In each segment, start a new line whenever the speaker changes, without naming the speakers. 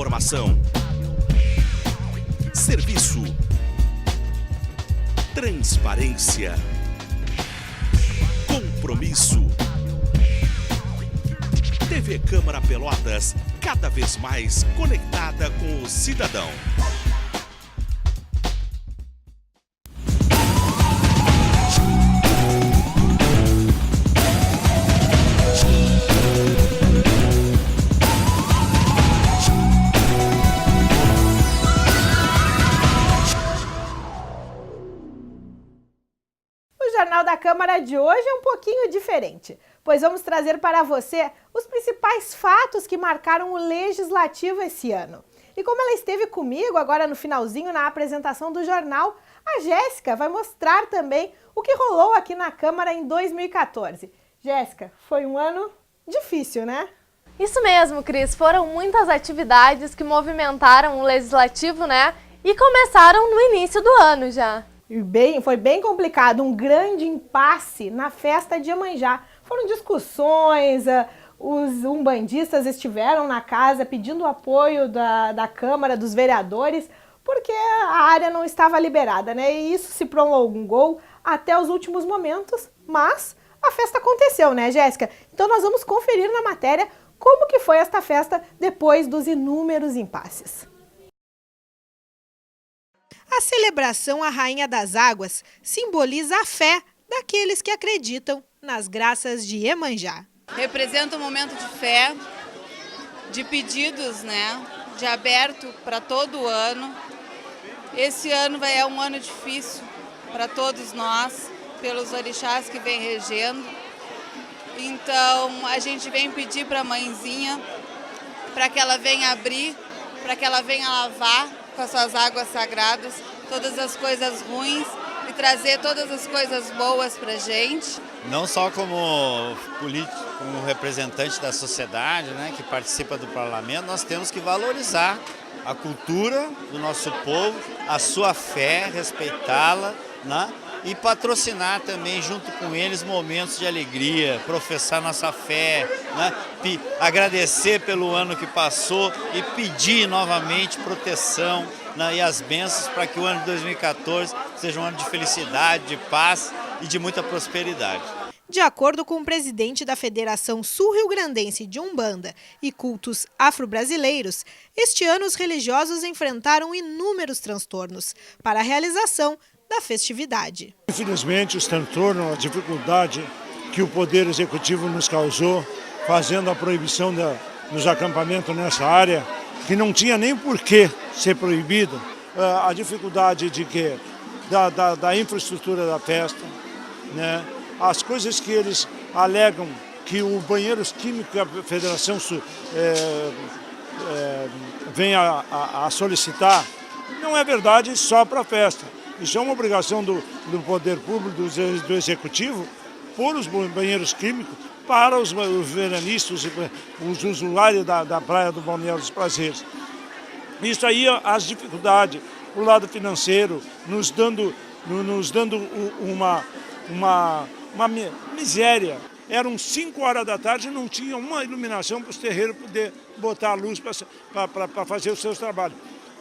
Informação, serviço, transparência, compromisso. TV Câmara Pelotas, cada vez mais conectada com o cidadão.
O Jornal da Câmara de hoje é um pouquinho diferente, pois vamos trazer para você os principais fatos que marcaram o Legislativo esse ano. E como ela esteve comigo agora no finalzinho na apresentação do jornal, a Jéssica vai mostrar também o que rolou aqui na Câmara em 2014. Jéssica, foi um ano difícil, né?
Isso mesmo, Cris. Foram muitas atividades que movimentaram o Legislativo, né? E começaram no início do ano já.
Foi bem complicado, um grande impasse na festa de Iemanjá. Foram discussões, os umbandistas estiveram na casa pedindo apoio da Câmara, dos vereadores, porque a área não estava liberada, né? E isso se prolongou até os últimos momentos, mas a festa aconteceu, né, Jéssica? Então nós vamos conferir na matéria como que foi esta festa depois dos inúmeros impasses. A celebração à Rainha das Águas simboliza a fé daqueles que acreditam nas graças de Iemanjá.
Representa um momento de fé, de pedidos, né? De aberto para todo o ano. Esse ano é um ano difícil para todos nós, pelos orixás que vem regendo. Então a gente vem pedir para a mãezinha, para que ela venha abrir, para que ela venha lavar com as suas águas sagradas todas as coisas ruins e trazer todas as coisas boas para a gente.
Não só como político, como representante da sociedade, né, que participa do parlamento, nós temos que valorizar a cultura do nosso povo, a sua fé, respeitá-la, né, e patrocinar também junto com eles momentos de alegria, professar nossa fé, né, agradecer pelo ano que passou e pedir novamente proteção, né, e as bênçãos para que o ano de 2014 seja um ano de felicidade, de paz e de muita prosperidade.
De acordo com o presidente da Federação Sul-Rio-Grandense de Umbanda e Cultos Afro-Brasileiros, este ano os religiosos enfrentaram inúmeros transtornos para a realização da festividade.
Infelizmente, os transtornos, a dificuldade que o Poder Executivo nos causou, fazendo a proibição dos acampamentos nessa área, que não tinha nem por que ser proibido, a dificuldade da infraestrutura da festa, né? As coisas que eles alegam que o banheiros químicos que a Federação vem a solicitar, não é verdade só para a festa. Isso é uma obrigação do poder público, do executivo, pôr os banheiros químicos para os veranistas, os usuários da praia do Balneário dos Prazeres. Isso aí, as dificuldades, o lado financeiro, nos dando uma miséria. Eram 5 horas da tarde e não tinha uma iluminação para os terreiros poder botar a luz para fazer os seus trabalhos.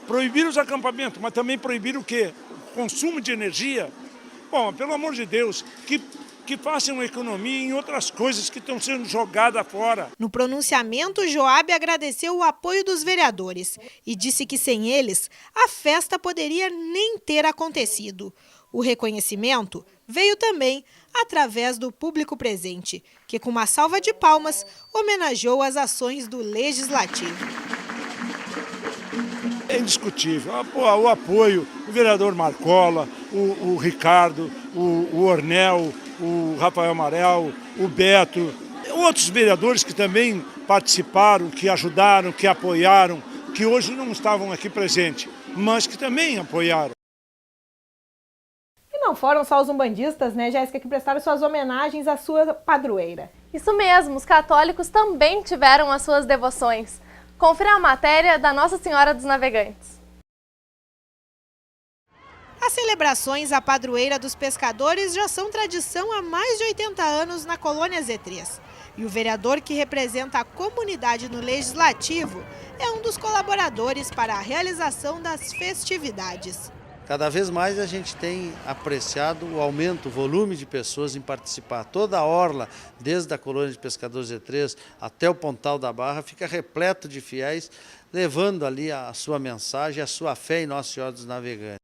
Proibiram os acampamentos, mas também proibiram o quê? O consumo de energia. Bom, pelo amor de Deus, que façam economia em outras coisas que estão sendo jogadas fora.
No pronunciamento, Joab agradeceu o apoio dos vereadores e disse que sem eles, a festa poderia nem ter acontecido. O reconhecimento veio também através do público presente, que com uma salva de palmas homenageou as ações do Legislativo.
É indiscutível o apoio, o vereador Marcola, o Ricardo, o Ornel, o Rafael Amarel, o Beto, outros vereadores que também participaram, que ajudaram, que apoiaram, que hoje não estavam aqui presentes, mas que também apoiaram.
E não foram só os umbandistas, né, Jéssica, que prestaram suas homenagens à sua padroeira.
Isso mesmo, os católicos também tiveram as suas devoções. Confira a matéria da Nossa Senhora dos Navegantes.
As celebrações à padroeira dos pescadores já são tradição há mais de 80 anos na colônia Z3. E o vereador que representa a comunidade no Legislativo é um dos colaboradores para a realização das festividades.
Cada vez mais a gente tem apreciado o aumento, o volume de pessoas em participar. Toda a orla, desde a colônia de pescadores E3 até o Pontal da Barra, fica repleto de fiéis, levando ali a sua mensagem, a sua fé em Nossa Senhora dos Navegantes.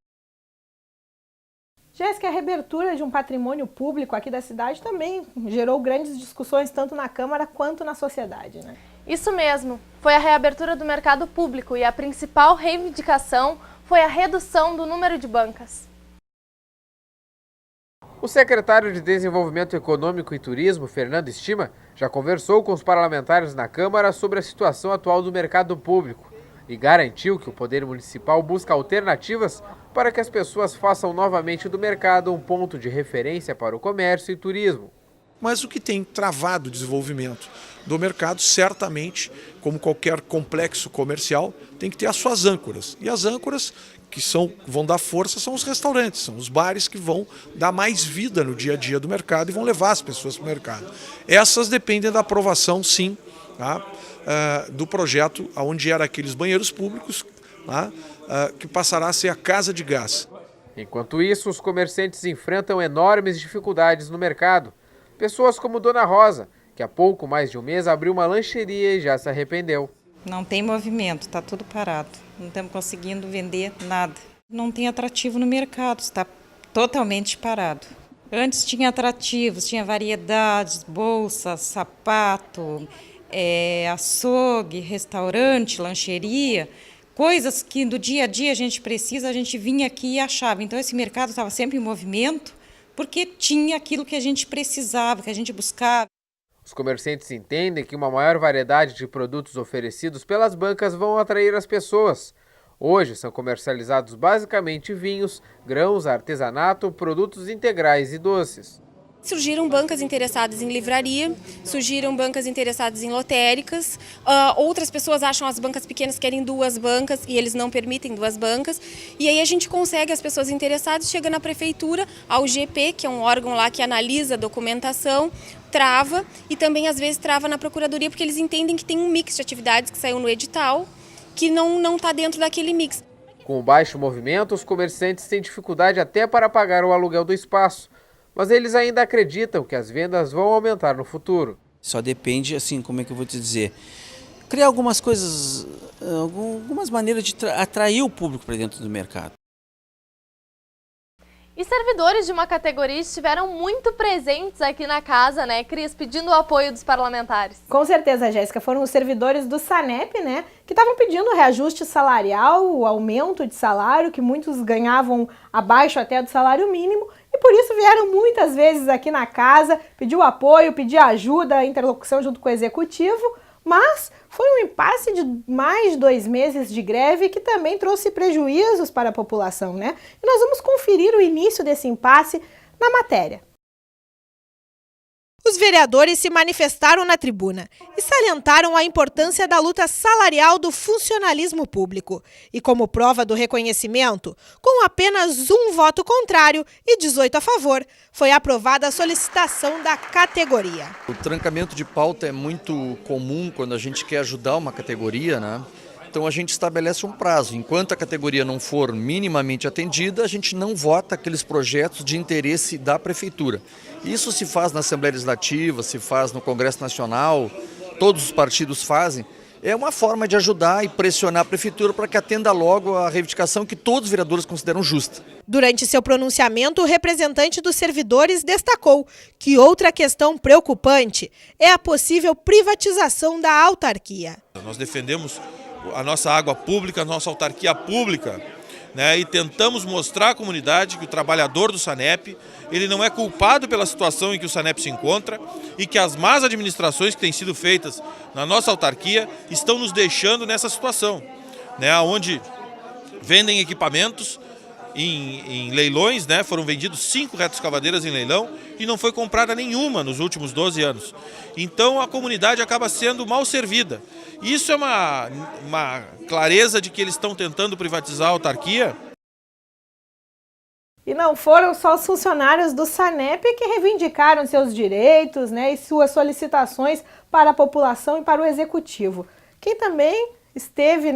Jéssica, a reabertura de um patrimônio público aqui da cidade também gerou grandes discussões tanto na Câmara quanto na sociedade, né?
Isso mesmo, foi a reabertura do mercado público e a principal reivindicação foi a redução do número de bancas.
O secretário de Desenvolvimento Econômico e Turismo, Fernando Estima, já conversou com os parlamentares na Câmara sobre a situação atual do mercado público e garantiu que o Poder Municipal busca alternativas para que as pessoas façam novamente do mercado um ponto de referência para o comércio e turismo.
Mas o que tem travado o desenvolvimento do mercado, certamente, como qualquer complexo comercial, tem que ter as suas âncoras. E as âncoras que vão dar força são os restaurantes, são os bares que vão dar mais vida no dia a dia do mercado e vão levar as pessoas para o mercado. Essas dependem da aprovação, sim, tá, do projeto onde eram aqueles banheiros públicos, tá, que passará a ser a casa de gás.
Enquanto isso, os comerciantes enfrentam enormes dificuldades no mercado. Pessoas como Dona Rosa, que há pouco mais de um mês abriu uma lancheria e já se arrependeu.
Não tem movimento, está tudo parado. Não estamos conseguindo vender nada. Não tem atrativo no mercado, está totalmente parado. Antes tinha atrativos, tinha variedades, bolsas, sapato, açougue, restaurante, lancheria. Coisas que do dia a dia a gente precisa, a gente vinha aqui e achava. Então esse mercado estava sempre em movimento, porque tinha aquilo que a gente precisava, que a gente buscava.
Os comerciantes entendem que uma maior variedade de produtos oferecidos pelas bancas vão atrair as pessoas. Hoje são comercializados basicamente vinhos, grãos, artesanato, produtos integrais e doces.
Surgiram bancas interessadas em livraria, surgiram bancas interessadas em lotéricas, outras pessoas acham as bancas pequenas querem 2 bancas e eles não permitem 2 bancas. E aí a gente consegue as pessoas interessadas, chega na prefeitura, ao GP, que é um órgão lá que analisa a documentação, trava e também às vezes trava na procuradoria porque eles entendem que tem um mix de atividades que saiu no edital que não está dentro daquele mix.
Com o baixo movimento, os comerciantes têm dificuldade até para pagar o aluguel do espaço. Mas eles ainda acreditam que as vendas vão aumentar no futuro.
Só depende, assim, como é que eu vou te dizer, criar algumas coisas, algumas maneiras de atrair o público para dentro do mercado.
E servidores de uma categoria estiveram muito presentes aqui na casa, né, Cris, pedindo o apoio dos parlamentares.
Com certeza, Jéssica, foram os servidores do SANEP, né, que estavam pedindo reajuste salarial, o aumento de salário, que muitos ganhavam abaixo até do salário mínimo, e por isso vieram muitas vezes aqui na casa, pediu apoio, pediu ajuda, interlocução junto com o executivo, mas foi um impasse de mais de 2 meses de greve que também trouxe prejuízos para a população, né? E nós vamos conferir o início desse impasse na matéria. Os vereadores se manifestaram na tribuna e salientaram a importância da luta salarial do funcionalismo público. E como prova do reconhecimento, com apenas 1 voto contrário e 18 a favor, foi aprovada a solicitação da categoria.
O trancamento de pauta é muito comum quando a gente quer ajudar uma categoria, né? Então a gente estabelece um prazo. Enquanto a categoria não for minimamente atendida, a gente não vota aqueles projetos de interesse da prefeitura. Isso se faz na Assembleia Legislativa, se faz no Congresso Nacional, todos os partidos fazem. É uma forma de ajudar e pressionar a prefeitura para que atenda logo a reivindicação que todos os vereadores consideram justa.
Durante seu pronunciamento, o representante dos servidores destacou que outra questão preocupante é a possível privatização da autarquia.
Nós defendemos a nossa água pública, a nossa autarquia pública, né, e tentamos mostrar à comunidade que o trabalhador do SANEP, ele não é culpado pela situação em que o SANEP se encontra e que as más administrações que têm sido feitas na nossa autarquia estão nos deixando nessa situação, né, onde vendem equipamentos em leilões, né, foram vendidos 5 retroescavadeiras em leilão e não foi comprada nenhuma nos últimos 12 anos. Então a comunidade acaba sendo mal servida. Isso é uma clareza de que eles estão tentando privatizar a autarquia.
E não foram só os funcionários do SANEP que reivindicaram seus direitos, né, e suas solicitações para a população e para o executivo. Quem também esteve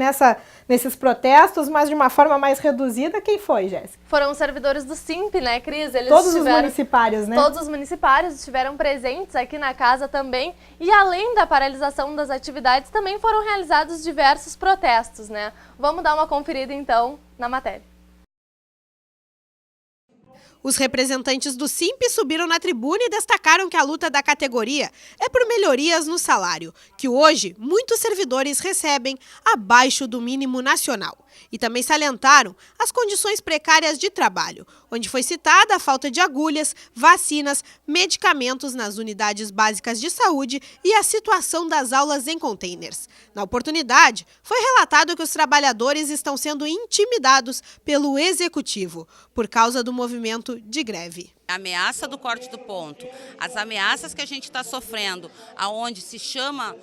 nesses protestos, mas de uma forma mais reduzida, quem foi, Jéssica?
Foram os servidores do SIMP, né, Cris?
Todos os municipários, né?
Todos os municipários estiveram presentes aqui na casa também. E além da paralisação das atividades, também foram realizados diversos protestos, né? Vamos dar uma conferida, então, na matéria.
Os representantes do SIMP subiram na tribuna e destacaram que a luta da categoria é por melhorias no salário, que hoje muitos servidores recebem abaixo do mínimo nacional. E também salientaram as condições precárias de trabalho, onde foi citada a falta de agulhas, vacinas, medicamentos nas unidades básicas de saúde e a situação das aulas em containers. Na oportunidade, foi relatado que os trabalhadores estão sendo intimidados pelo executivo por causa do movimento de greve.
A ameaça do corte do ponto, as ameaças que a gente está sofrendo, aonde se chama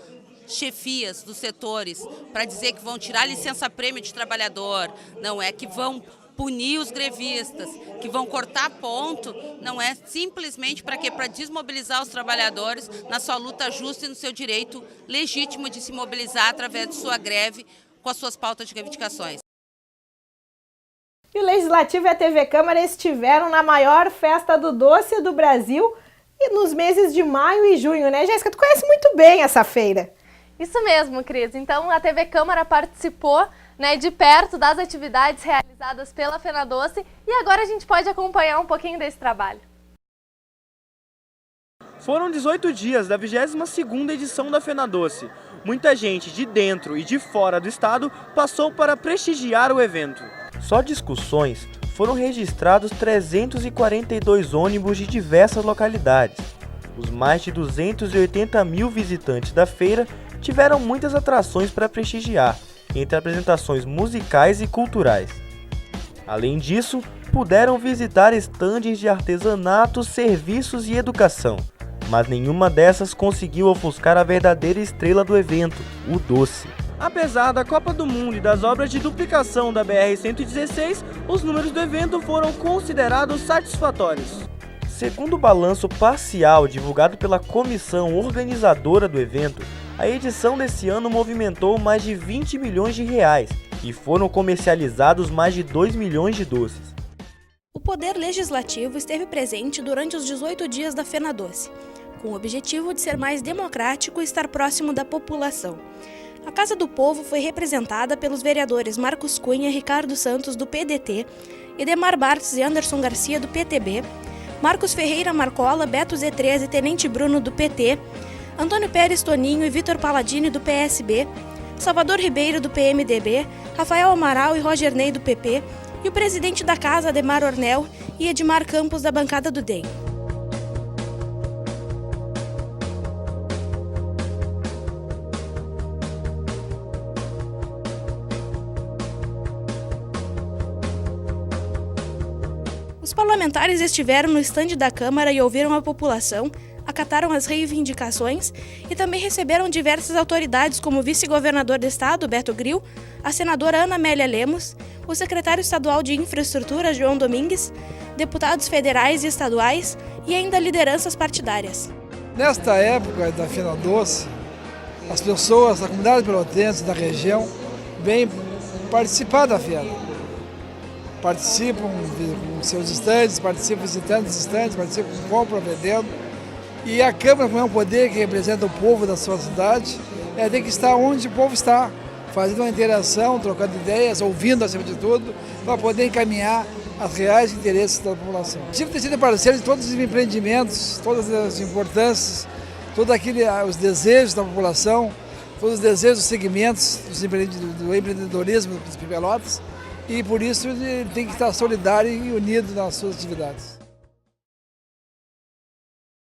chefias dos setores para dizer que vão tirar licença-prêmio de trabalhador, não é que vão punir os grevistas, que vão cortar ponto, não é simplesmente para quê? Para desmobilizar os trabalhadores na sua luta justa e no seu direito legítimo de se mobilizar através de sua greve com as suas pautas de reivindicações.
E o Legislativo e a TV Câmara estiveram na maior festa do doce do Brasil e nos meses de maio e junho, né, Jéssica? Tu conhece muito bem essa feira.
Isso mesmo, Cris. Então, a TV Câmara participou, né, de perto das atividades realizadas pela FenaDoce e agora a gente pode acompanhar um pouquinho desse trabalho.
Foram 18 dias da 22ª edição da FenaDoce. Muita gente de dentro e de fora do estado passou para prestigiar o evento. Só discussões, foram registrados 342 ônibus de diversas localidades. Os mais de 280 mil visitantes da feira tiveram muitas atrações para prestigiar, entre apresentações musicais e culturais. Além disso, puderam visitar estandes de artesanato, serviços e educação, mas nenhuma dessas conseguiu ofuscar a verdadeira estrela do evento, o doce. Apesar da Copa do Mundo e das obras de duplicação da BR-116, os números do evento foram considerados satisfatórios. Segundo o balanço parcial divulgado pela comissão organizadora do evento, a edição desse ano movimentou mais de 20 milhões de reais e foram comercializados mais de 2 milhões de doces.
O Poder Legislativo esteve presente durante os 18 dias da FenaDoce, com o objetivo de ser mais democrático e estar próximo da população. A Casa do Povo foi representada pelos vereadores Marcos Cunha e Ricardo Santos, do PDT, Edemar Bartz e Anderson Garcia, do PTB, Marcos Ferreira Marcola, Beto Z13 e Tenente Bruno, do PT, Antônio Pérez Toninho e Vitor Palladini, do PSB, Salvador Ribeiro, do PMDB, Rafael Amaral e Roger Ney, do PP, e o presidente da Casa, Ademar Ornel, e Edmar Campos, da bancada do DEM. Os parlamentares estiveram no estande da Câmara e ouviram a população, acataram as reivindicações e também receberam diversas autoridades como o vice-governador do estado, Beto Grill, a senadora Ana Amélia Lemos, o secretário estadual de Infraestrutura, João Domingues, deputados federais e estaduais e ainda lideranças partidárias.
Nesta época da FenaDoce, as pessoas da comunidade pelotense da região vêm participar da feira. Participam com seus estandes, participam visitando os estandes, participam compram, vendendo. E a Câmara, como é um poder que representa o povo da sua cidade, tem que estar onde o povo está, fazendo uma interação, trocando ideias, ouvindo acima de tudo, para poder encaminhar os reais interesses da população. Tive ter sido parceiro de todos os empreendimentos, todas as importâncias, todos os desejos da população, todos os desejos dos segmentos do empreendedorismo dos Pelotas, e por isso ele tem que estar solidário e unido nas suas atividades.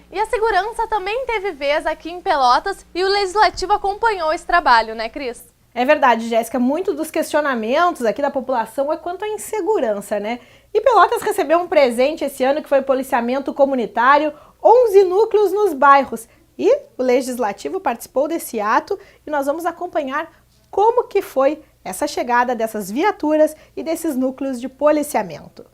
E a segurança também teve vez aqui em Pelotas e o Legislativo acompanhou esse trabalho, né, Cris?
É verdade, Jéssica. Muitos dos questionamentos aqui da população é quanto à insegurança, né? E Pelotas recebeu um presente esse ano que foi policiamento comunitário, 11 núcleos nos bairros. E o Legislativo participou desse ato e nós vamos acompanhar como que foi essa chegada dessas viaturas e desses núcleos de policiamento.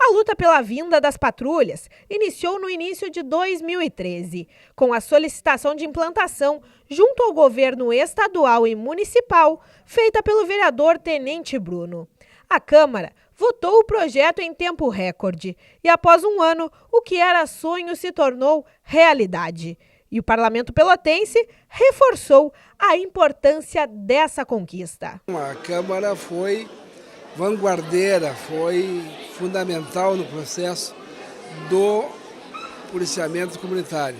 A luta pela vinda das patrulhas iniciou no início de 2013, com a solicitação de implantação junto ao governo estadual e municipal, feita pelo vereador Tenente Bruno. A Câmara votou o projeto em tempo recorde e, após um ano, o que era sonho se tornou realidade. E o Parlamento Pelotense reforçou a importância dessa conquista.
A Câmara foi vanguardeira, foi fundamental no processo do policiamento comunitário.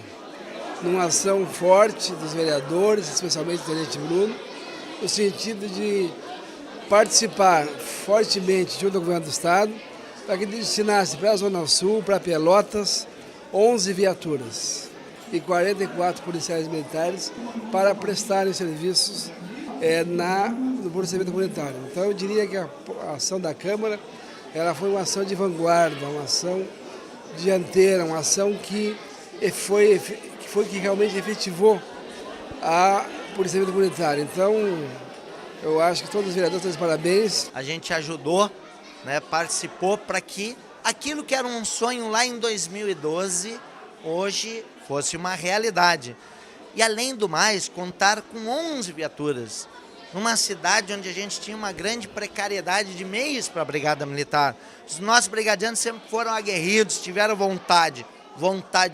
Numa ação forte dos vereadores, especialmente do Tenente Bruno, no sentido de participar fortemente junto ao governo do Estado para que destinasse para a Zona Sul, para Pelotas, 11 viaturas e 44 policiais militares para prestarem serviços no policiamento comunitário. Então eu diria que a ação da Câmara ela foi uma ação de vanguarda, uma ação dianteira, uma ação que realmente efetivou a policiamento comunitário. Então eu acho que todos os vereadores estão de parabéns.
A gente ajudou, né, participou para que aquilo que era um sonho lá em 2012, hoje fosse uma realidade. E além do mais, contar com 11 viaturas, numa cidade onde a gente tinha uma grande precariedade de meios para a Brigada Militar. Os nossos brigadianos sempre foram aguerridos, tiveram vontade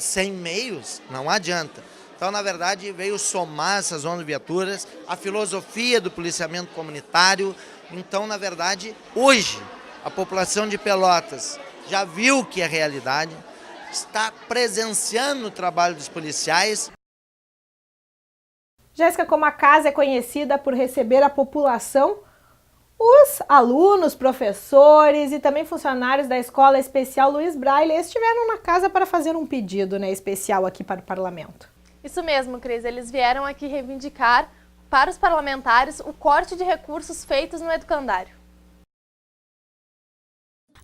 sem meios, não adianta. Então, na verdade, veio somar essas 11 viaturas, a filosofia do policiamento comunitário. Então, na verdade, hoje, a população de Pelotas já viu que é realidade, está presenciando o trabalho dos policiais.
Jéssica, como a casa é conhecida por receber a população, os alunos, professores e também funcionários da Escola Especial Luiz Braille estiveram na casa para fazer um pedido, né, especial aqui para o Parlamento.
Isso mesmo, Cris. Eles vieram aqui reivindicar para os parlamentares o corte de recursos feitos no educandário.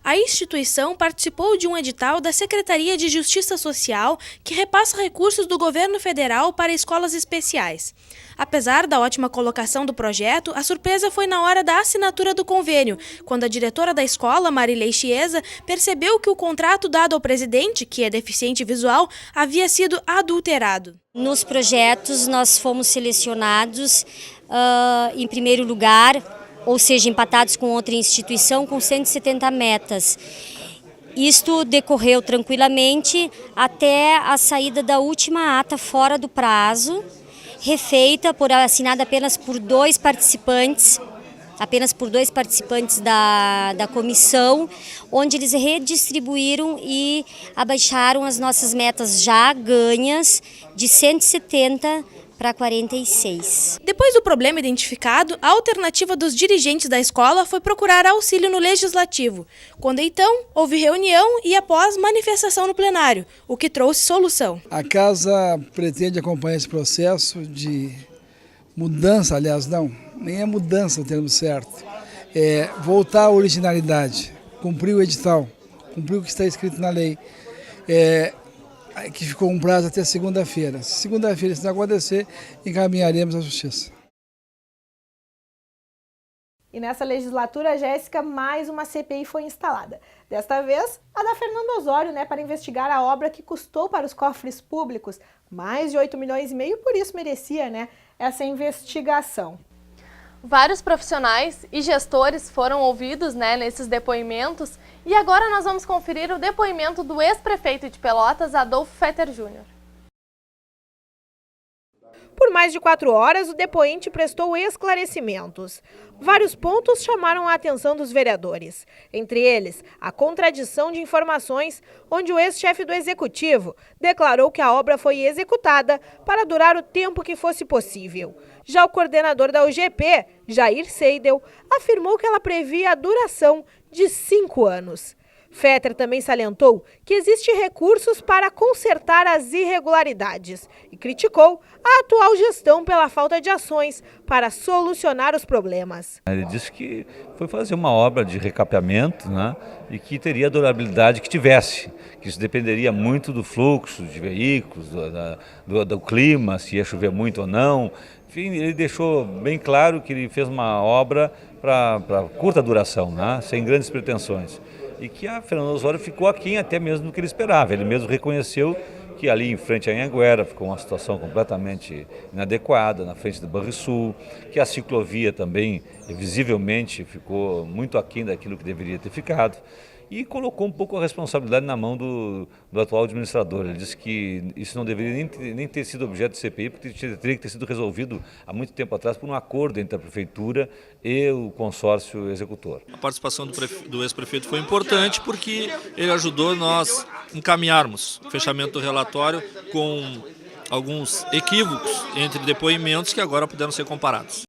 A instituição participou de um edital da Secretaria de Justiça Social que repassa recursos do governo federal para escolas especiais. Apesar da ótima colocação do projeto, a surpresa foi na hora da assinatura do convênio, quando a diretora da escola, Marilei Chiesa, percebeu que o contrato dado ao presidente, que é deficiente visual, havia sido adulterado.
Nos projetos nós fomos selecionados em primeiro lugar, ou seja, empatados com outra instituição com 170 metas. Isto decorreu tranquilamente até a saída da última ata fora do prazo, refeita, assinada apenas por dois participantes da comissão, onde eles redistribuíram e abaixaram as nossas metas já ganhas de 170 para 46.
Depois do problema identificado, a alternativa dos dirigentes da escola foi procurar auxílio no Legislativo, quando então houve reunião e após manifestação no plenário, o que trouxe solução.
A casa pretende acompanhar esse processo de mudança, aliás não, nem é mudança o termo certo, é voltar à originalidade, cumprir o edital, cumprir o que está escrito na lei, que ficou um prazo até segunda-feira. Segunda-feira, se não acontecer, encaminharemos à Justiça.
E nessa legislatura, Jéssica, mais uma CPI foi instalada. Desta vez, a da Fernando Osório, para investigar a obra que custou para os cofres públicos mais de 8,5 milhões, por isso merecia, essa investigação.
Vários profissionais e gestores foram ouvidos, nesses depoimentos, e agora nós vamos conferir o depoimento do ex-prefeito de Pelotas, Adolfo Fetter Júnior.
Por mais de 4 horas, o depoente prestou esclarecimentos. Vários pontos chamaram a atenção dos vereadores. Entre eles, a contradição de informações, onde o ex-chefe do Executivo declarou que a obra foi executada para durar o tempo que fosse possível. Já o coordenador da UGP, Jair Seidel, afirmou que ela previa a duração de 5 anos. Fetter também salientou que existem recursos para consertar as irregularidades e criticou a atual gestão pela falta de ações para solucionar os problemas.
Ele disse que foi fazer uma obra de recapeamento, e que teria a durabilidade que tivesse, que isso dependeria muito do fluxo de veículos, do clima, se ia chover muito ou não. Enfim, ele deixou bem claro que ele fez uma obra para curta duração, sem grandes pretensões. e que a Fernando Osório ficou aquém até mesmo do que ele esperava. Ele mesmo reconheceu que ali em frente à Anhanguera ficou uma situação completamente inadequada, na frente do Banrisul, que a ciclovia também visivelmente ficou muito aquém daquilo que deveria ter ficado. E colocou um pouco a responsabilidade na mão do atual administrador. Ele disse que isso não deveria nem ter sido objeto de CPI, porque teria que ter sido resolvido há muito tempo atrás por um acordo entre a Prefeitura e o consórcio executor.
A participação do ex-prefeito foi importante porque ele ajudou nós encaminharmos o fechamento do relatório com alguns equívocos entre depoimentos que agora puderam ser comparados.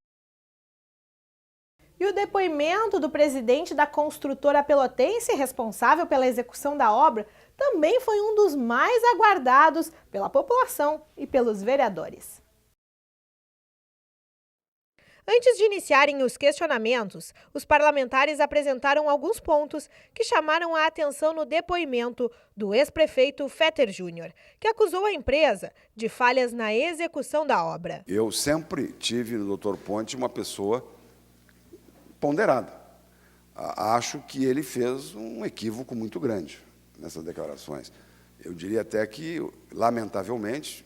E o depoimento do presidente da construtora pelotense, responsável pela execução da obra, também foi um dos mais aguardados pela população e pelos vereadores. Antes de iniciarem os questionamentos, os parlamentares apresentaram alguns pontos que chamaram a atenção no depoimento do ex-prefeito Fetter Júnior, que acusou a empresa de falhas na execução da obra.
Eu sempre tive no Dr. Ponte uma pessoa ponderada. Acho que ele fez um equívoco muito grande nessas declarações. Eu diria até que, lamentavelmente,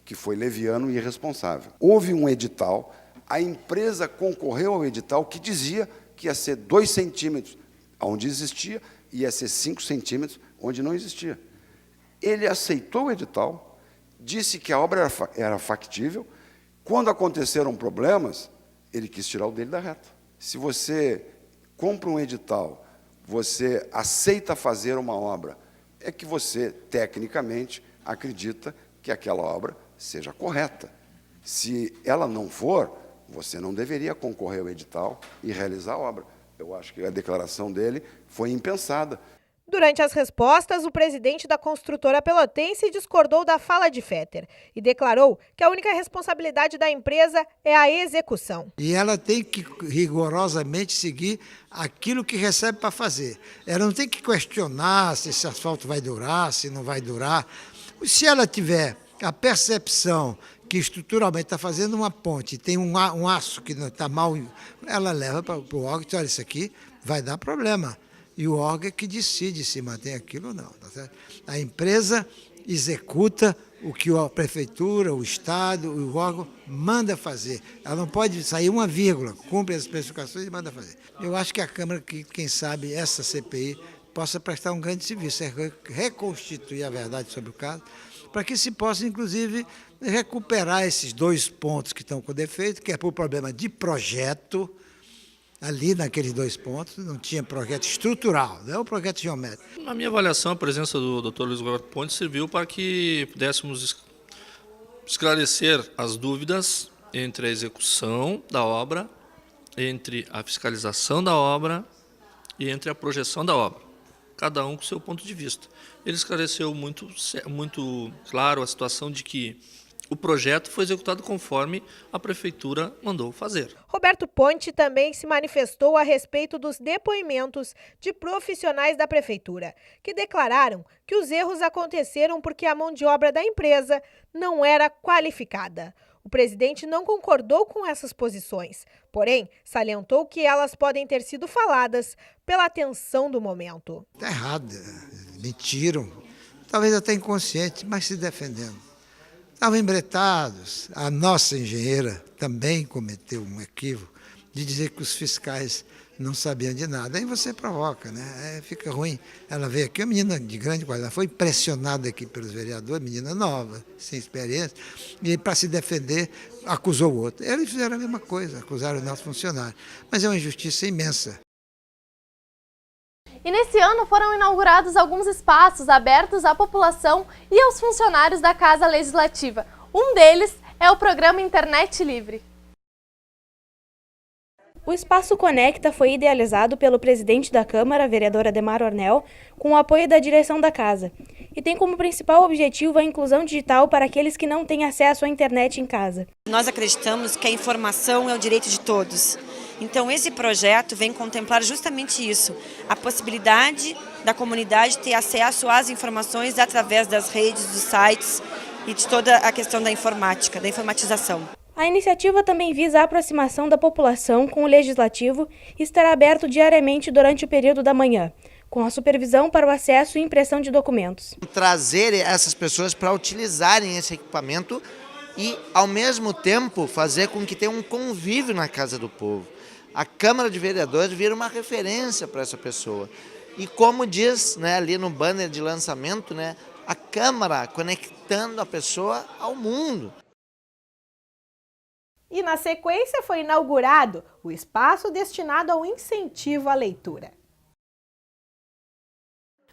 que foi leviano e irresponsável. Houve um edital, a empresa concorreu ao edital que dizia que ia ser 2 centímetros onde existia e ia ser 5 centímetros onde não existia. Ele aceitou o edital, disse que a obra era factível. Quando aconteceram problemas, ele quis tirar o dele da reta. Se você compra um edital, você aceita fazer uma obra, é que você, tecnicamente, acredita que aquela obra seja correta. Se ela não for, você não deveria concorrer ao edital e realizar a obra. Eu acho que a declaração dele foi impensada.
Durante as respostas, o presidente da construtora pelotense discordou da fala de Fetter e declarou que a única responsabilidade da empresa é a execução.
E ela tem que rigorosamente seguir aquilo que recebe para fazer. Ela não tem que questionar se esse asfalto vai durar, se não vai durar. Se ela tiver a percepção que estruturalmente está fazendo uma ponte, tem um aço que não está mal, ela leva para o órgão e diz, olha, isso aqui vai dar problema. E o órgão é que decide se mantém aquilo ou não. Tá certo? A empresa executa o que a prefeitura, o Estado, o órgão manda fazer. Ela não pode sair uma vírgula, cumpre as especificações e manda fazer. Eu acho que a Câmara, quem sabe, essa CPI, possa prestar um grande serviço, reconstituir a verdade sobre o caso, para que se possa, inclusive, recuperar esses 2 pontos que estão com defeito, que é por problema de projeto. Ali, naqueles 2 pontos, não tinha projeto estrutural, não é um projeto geométrico.
Na minha avaliação, a presença do Dr. Luiz Roberto Ponte serviu para que pudéssemos esclarecer as dúvidas entre a execução da obra, entre a fiscalização da obra e entre a projeção da obra, cada um com seu ponto de vista. Ele esclareceu muito claro a situação de que o projeto foi executado conforme a Prefeitura mandou fazer.
Roberto Ponte também se manifestou a respeito dos depoimentos de profissionais da Prefeitura, que declararam que os erros aconteceram porque a mão de obra da empresa não era qualificada. O presidente não concordou com essas posições, porém, salientou que elas podem ter sido faladas pela tensão do momento.
Está errado, mentiram, talvez até inconsciente, mas se defendendo. Estavam embretados. A nossa engenheira também cometeu um equívoco de dizer que os fiscais não sabiam de nada. Aí você provoca, né? Fica ruim. Ela veio aqui, uma menina de grande qualidade, foi pressionada aqui pelos vereadores, menina nova, sem experiência, e para se defender, acusou o outro. Eles fizeram a mesma coisa, acusaram o nosso funcionário. Mas é uma injustiça imensa.
E nesse ano foram inaugurados alguns espaços abertos à população e aos funcionários da Casa Legislativa. Um deles é o programa Internet Livre.
O Espaço Conecta foi idealizado pelo presidente da Câmara, vereador Ademar Ornel, com o apoio da direção da casa, e tem como principal objetivo a inclusão digital para aqueles que não têm acesso à internet em casa.
Nós acreditamos que a informação é o direito de todos. Então, esse projeto vem contemplar justamente isso, a possibilidade da comunidade ter acesso às informações através das redes, dos sites e de toda a questão da informática, da informatização.
A iniciativa também visa a aproximação da população com o Legislativo e estará aberto diariamente durante o período da manhã, com a supervisão para o acesso e impressão de documentos.
Trazer essas pessoas para utilizarem esse equipamento e, ao mesmo tempo, fazer com que tenha um convívio na Casa do Povo. A Câmara de Vereadores vira uma referência para essa pessoa. E como diz, né, ali no banner de lançamento, né, a Câmara conectando a pessoa ao mundo.
E na sequência foi inaugurado o espaço destinado ao incentivo à leitura.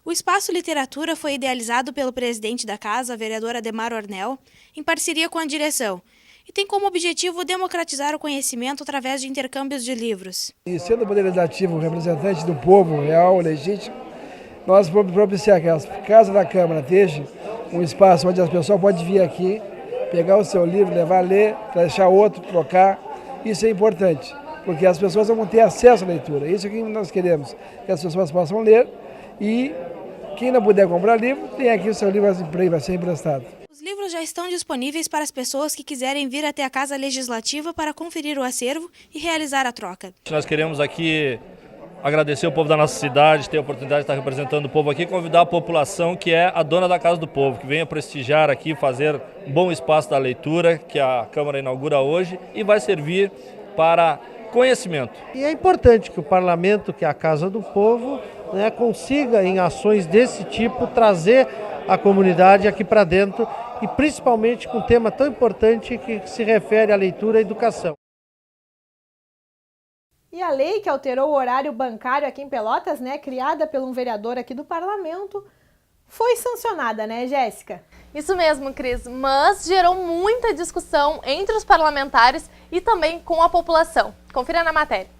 O Espaço Literatura foi idealizado pelo presidente da Casa, vereador Ademar Ornel, em parceria com a direção, e tem como objetivo democratizar o conhecimento através de intercâmbios de livros.
E sendo o Poder Legislativo representante do povo real, legítimo, nós vamos propiciar que a Casa da Câmara esteja um espaço onde as pessoas podem vir aqui, pegar o seu livro, levar a ler, deixar outro, trocar. Isso é importante, porque as pessoas vão ter acesso à leitura. Isso é o que nós queremos, que as pessoas possam ler e quem não puder comprar livro, tem aqui o seu livro vai ser emprestado.
Os livros já estão disponíveis para as pessoas que quiserem vir até a Casa Legislativa para conferir o acervo e realizar a troca.
Nós queremos aqui agradecer o povo da nossa cidade, ter a oportunidade de estar representando o povo aqui, convidar a população que é a dona da Casa do Povo, que venha prestigiar aqui, fazer um bom espaço da leitura, que a Câmara inaugura hoje e vai servir para conhecimento.
E é importante que o Parlamento, que é a Casa do Povo, né, consiga, em ações desse tipo, trazer a comunidade aqui para dentro e principalmente com um tema tão importante que se refere à leitura e à educação.
E a lei que alterou o horário bancário aqui em Pelotas, né, criada por um vereador aqui do Parlamento, foi sancionada, né, Jéssica?
Isso mesmo, Cris, mas gerou muita discussão entre os parlamentares e também com a população. Confira na matéria.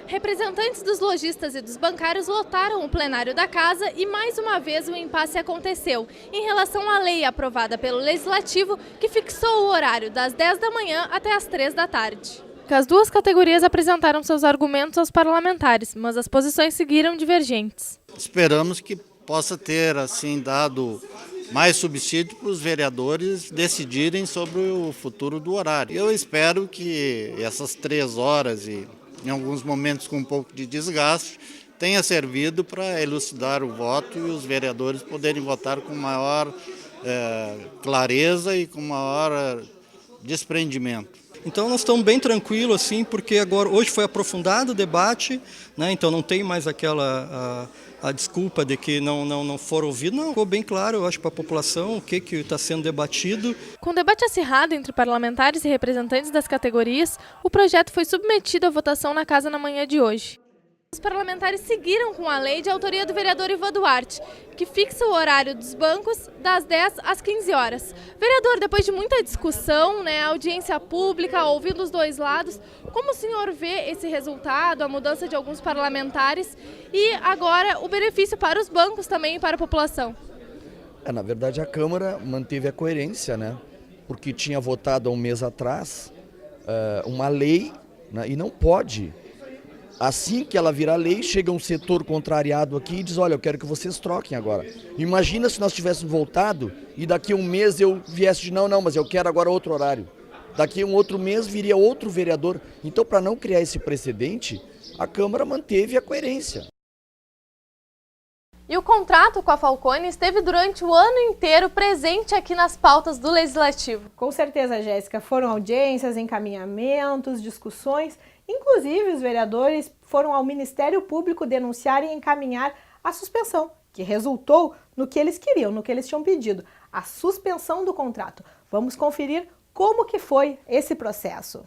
Representantes dos lojistas e dos bancários lotaram o plenário da casa e mais uma vez o impasse aconteceu em relação à lei aprovada pelo Legislativo que fixou o horário das 10 da manhã até as 3 da tarde. As duas categorias apresentaram seus argumentos aos parlamentares, mas as posições seguiram divergentes.
Esperamos que possa ter assim dado mais subsídio para os vereadores decidirem sobre o futuro do horário. Eu espero que essas 3 horas e em alguns momentos com um pouco de desgaste, tenha servido para elucidar o voto e os vereadores poderem votar com maior clareza e com maior desprendimento.
Então nós estamos bem tranquilos, assim, porque agora hoje foi aprofundado o debate, né? Então não tem mais aquela a desculpa de que não foram ouvidos. Não, ficou bem claro, eu acho, para a população o que está sendo debatido.
Com debate acirrado entre parlamentares e representantes das categorias, o projeto foi submetido à votação na casa na manhã de hoje. Os parlamentares seguiram com a lei de autoria do vereador Ivan Duarte, que fixa o horário dos bancos das 10 às 15 horas. Vereador, depois de muita discussão, né, audiência pública, ouvindo os dois lados, como o senhor vê esse resultado, a mudança de alguns parlamentares e agora o benefício para os bancos também e para a população?
Na verdade, a Câmara manteve a coerência, né, porque tinha votado há um mês atrás uma lei, né, e não pode. Assim que ela virar lei, chega um setor contrariado aqui e diz, olha, eu quero que vocês troquem agora. Imagina se nós tivéssemos voltado e daqui a um mês eu viesse de não, mas eu quero agora outro horário. Daqui a um outro mês viria outro vereador. Então, para não criar esse precedente, a Câmara manteve a coerência.
E o contrato com a Falcone esteve durante o ano inteiro presente aqui nas pautas do Legislativo.
Com certeza, Jéssica, foram audiências, encaminhamentos, discussões. Inclusive, os vereadores foram ao Ministério Público denunciar e encaminhar a suspensão, que resultou no que eles queriam, no que eles tinham pedido, a suspensão do contrato. Vamos conferir como que foi esse processo.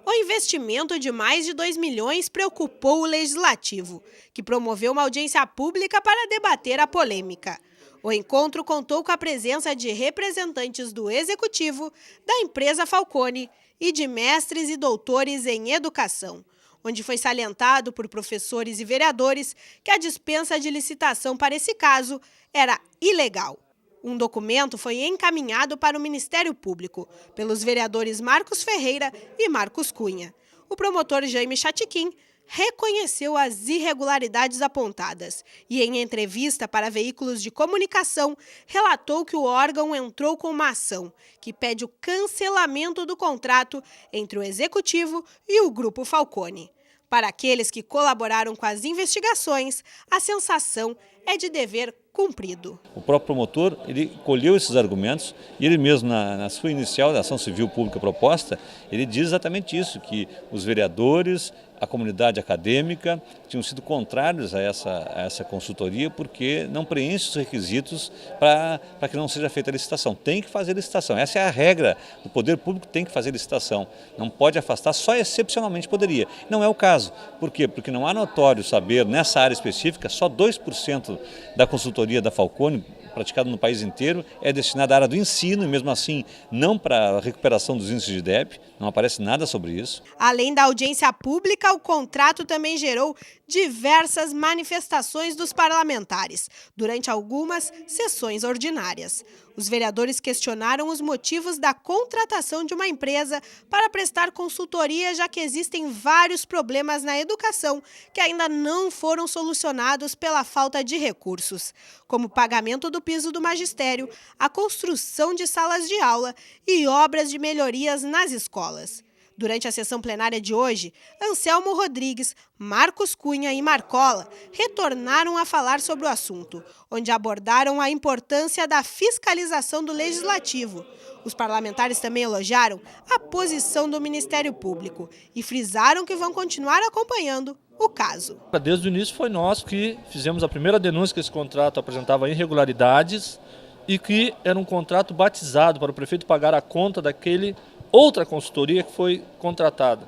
O investimento de mais de 2 milhões preocupou o Legislativo, que promoveu uma audiência pública para debater a polêmica. O encontro contou com a presença de representantes do Executivo, da empresa Falcone e de mestres e doutores em educação, onde foi salientado por professores e vereadores que a dispensa de licitação para esse caso era ilegal. Um documento foi encaminhado para o Ministério Público pelos vereadores Marcos Ferreira e Marcos Cunha. O promotor Jaime Chatiquim reconheceu as irregularidades apontadas e, em entrevista para veículos de comunicação, relatou que o órgão entrou com uma ação que pede o cancelamento do contrato entre o Executivo e o Grupo Falcone. Para aqueles que colaboraram com as investigações, a sensação é de dever cumprido.
O próprio promotor, ele colheu esses argumentos e ele mesmo, na sua inicial da ação civil pública proposta, ele diz exatamente isso, que os vereadores, a comunidade acadêmica tinham sido contrários a essa consultoria porque não preenche os requisitos para que não seja feita a licitação. Tem que fazer licitação, essa é a regra, o poder público tem que fazer licitação, não pode afastar, só excepcionalmente poderia. Não é o caso, por quê? Porque não há notório saber, nessa área específica, só 2% da consultoria da Falconi, praticada no país inteiro, é destinada à área do ensino e mesmo assim não para a recuperação dos índices de DEP, não aparece nada sobre isso.
Além da audiência pública, o contrato também gerou diversas manifestações dos parlamentares, durante algumas sessões ordinárias. Os vereadores questionaram os motivos da contratação de uma empresa para prestar consultoria, já que existem vários problemas na educação que ainda não foram solucionados pela falta de recursos, como o pagamento do piso do magistério, a construção de salas de aula e obras de melhorias nas escolas. Durante a sessão plenária de hoje, Anselmo Rodrigues, Marcos Cunha e Marcola retornaram a falar sobre o assunto, onde abordaram a importância da fiscalização do Legislativo. Os parlamentares também elogiaram a posição do Ministério Público e frisaram que vão continuar acompanhando o caso.
Desde o início foi nós que fizemos a primeira denúncia que esse contrato apresentava irregularidades e que era um contrato batizado para o prefeito pagar a conta daquele outra consultoria que foi contratada.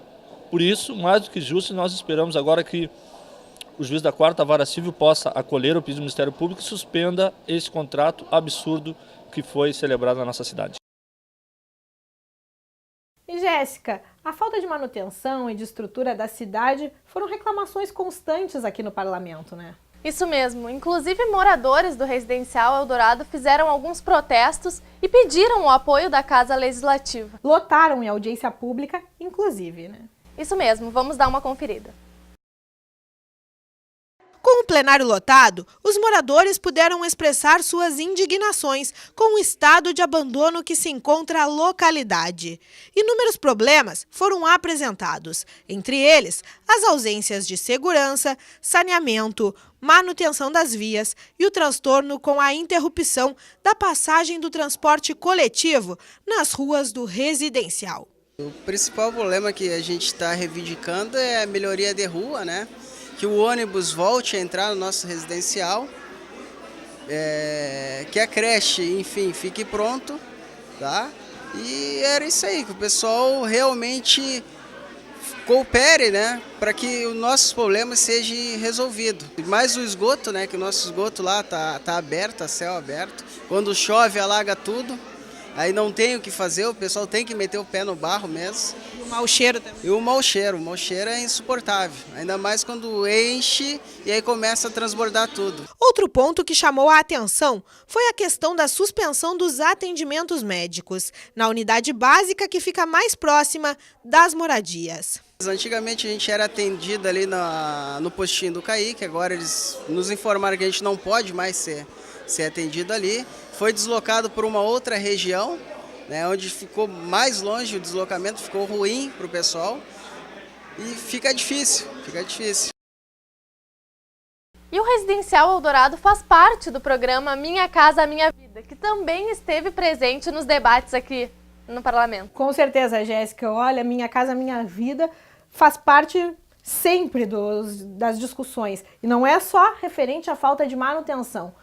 Por isso, mais do que justo, nós esperamos agora que o juiz da 4ª Vara Civil possa acolher o pedido do Ministério Público e suspenda esse contrato absurdo que foi celebrado na nossa cidade.
E Jéssica, a falta de manutenção e de estrutura da cidade foram reclamações constantes aqui no parlamento, né?
Isso mesmo, inclusive moradores do residencial Eldorado fizeram alguns protestos e pediram o apoio da Casa Legislativa.
Lotaram em audiência pública, inclusive, né?
Isso mesmo, vamos dar uma conferida.
Com o plenário lotado, os moradores puderam expressar suas indignações com o estado de abandono que se encontra a localidade. Inúmeros problemas foram apresentados, entre eles as ausências de segurança, saneamento, manutenção das vias e o transtorno com a interrupção da passagem do transporte coletivo nas ruas do residencial.
O principal problema que a gente está reivindicando é a melhoria de rua, né? Que o ônibus volte a entrar no nosso residencial, que a creche, enfim, fique pronto, tá? E era isso aí, que o pessoal realmente coopere, né, para que os nossos problemas sejam resolvidos. Mais o esgoto, né, que o nosso esgoto lá tá aberto, a céu aberto. Quando chove, alaga tudo. Aí não tem o que fazer, o pessoal tem que meter o pé no barro mesmo.
E o mau cheiro também.
E o mau cheiro é insuportável. Ainda mais quando enche e aí começa a transbordar tudo.
Outro ponto que chamou a atenção foi a questão da suspensão dos atendimentos médicos na unidade básica que fica mais próxima das moradias.
Antigamente a gente era atendido ali no postinho do Kaique, agora eles nos informaram que a gente não pode mais ser atendido ali. Foi deslocado por uma outra região, né, onde ficou mais longe, o deslocamento ficou ruim para o pessoal e fica difícil.
E o Residencial Eldorado faz parte do programa Minha Casa Minha Vida, que também esteve presente nos debates aqui no parlamento.
Com certeza, Jéssica. Olha, Minha Casa Minha Vida faz parte sempre das discussões. E não é só referente à falta de manutenção.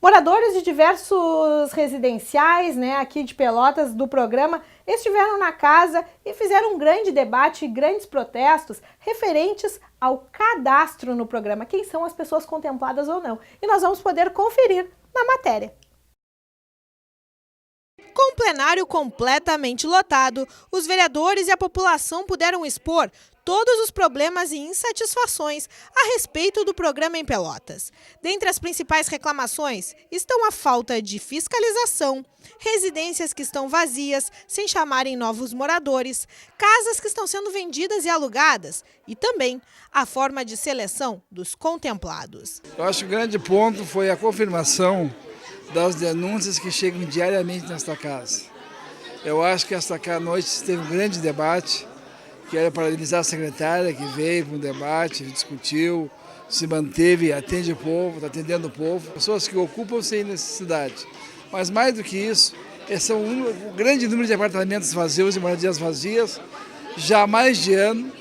Moradores de diversos residenciais, né, aqui de Pelotas, do programa, estiveram na casa e fizeram um grande debate e grandes protestos referentes ao cadastro no programa, quem são as pessoas contempladas ou não. E nós vamos poder conferir na matéria.
Com o plenário completamente lotado, os vereadores e a população puderam expor todos os problemas e insatisfações a respeito do programa em Pelotas. Dentre as principais reclamações estão a falta de fiscalização, residências que estão vazias, sem chamarem novos moradores, casas que estão sendo vendidas e alugadas e também a forma de seleção dos contemplados.
Eu acho que o grande ponto foi a confirmação das denúncias que chegam diariamente nesta casa. Eu acho que esta noite teve um grande debate, Quero parabenizar a secretária que veio para um debate, discutiu, se manteve, atende o povo, está atendendo o povo. Pessoas que ocupam sem necessidade. Mas mais do que isso, esse é um grande número de apartamentos vazios e moradias vazias, já há mais de ano,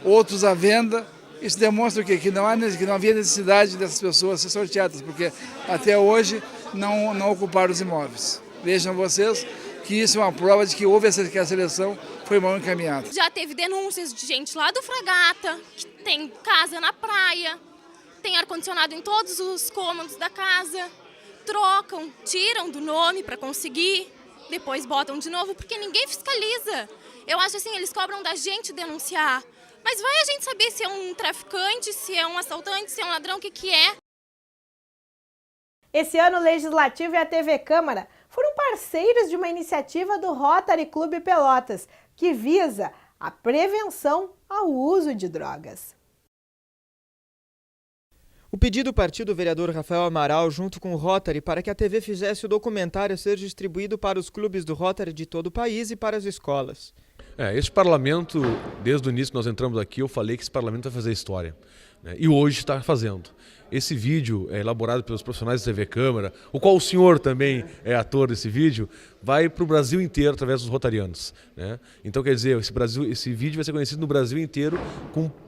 outros à venda. Isso demonstra o quê? Que não havia necessidade dessas pessoas ser sorteadas, porque até hoje não ocuparam os imóveis. Vejam vocês que isso é uma prova de que que a seleção foi mal encaminhada.
Já teve denúncias de gente lá do Fragata, que tem casa na praia, tem ar-condicionado em todos os cômodos da casa, trocam, tiram do nome para conseguir, depois botam de novo, porque ninguém fiscaliza. Eu acho assim, eles cobram da gente denunciar. Mas vai a gente saber se é um traficante, se é um assaltante, se é um ladrão, o que é.
Esse ano o Legislativo e a TV Câmara foram parceiros de uma iniciativa do Rotary Clube Pelotas, que visa a prevenção ao uso de drogas.
O pedido partiu do vereador Rafael Amaral junto com o Rotary para que a TV fizesse o documentário ser distribuído para os clubes do Rotary de todo o país e para as escolas.
Esse parlamento, desde o início que nós entramos aqui, eu falei que esse parlamento vai fazer história, né? E hoje está fazendo. Esse vídeo é elaborado pelos profissionais da TV Câmara, o qual o senhor também é ator desse vídeo, vai para o Brasil inteiro através dos rotarianos, né? Então, quer dizer, esse vídeo vai ser conhecido no Brasil inteiro,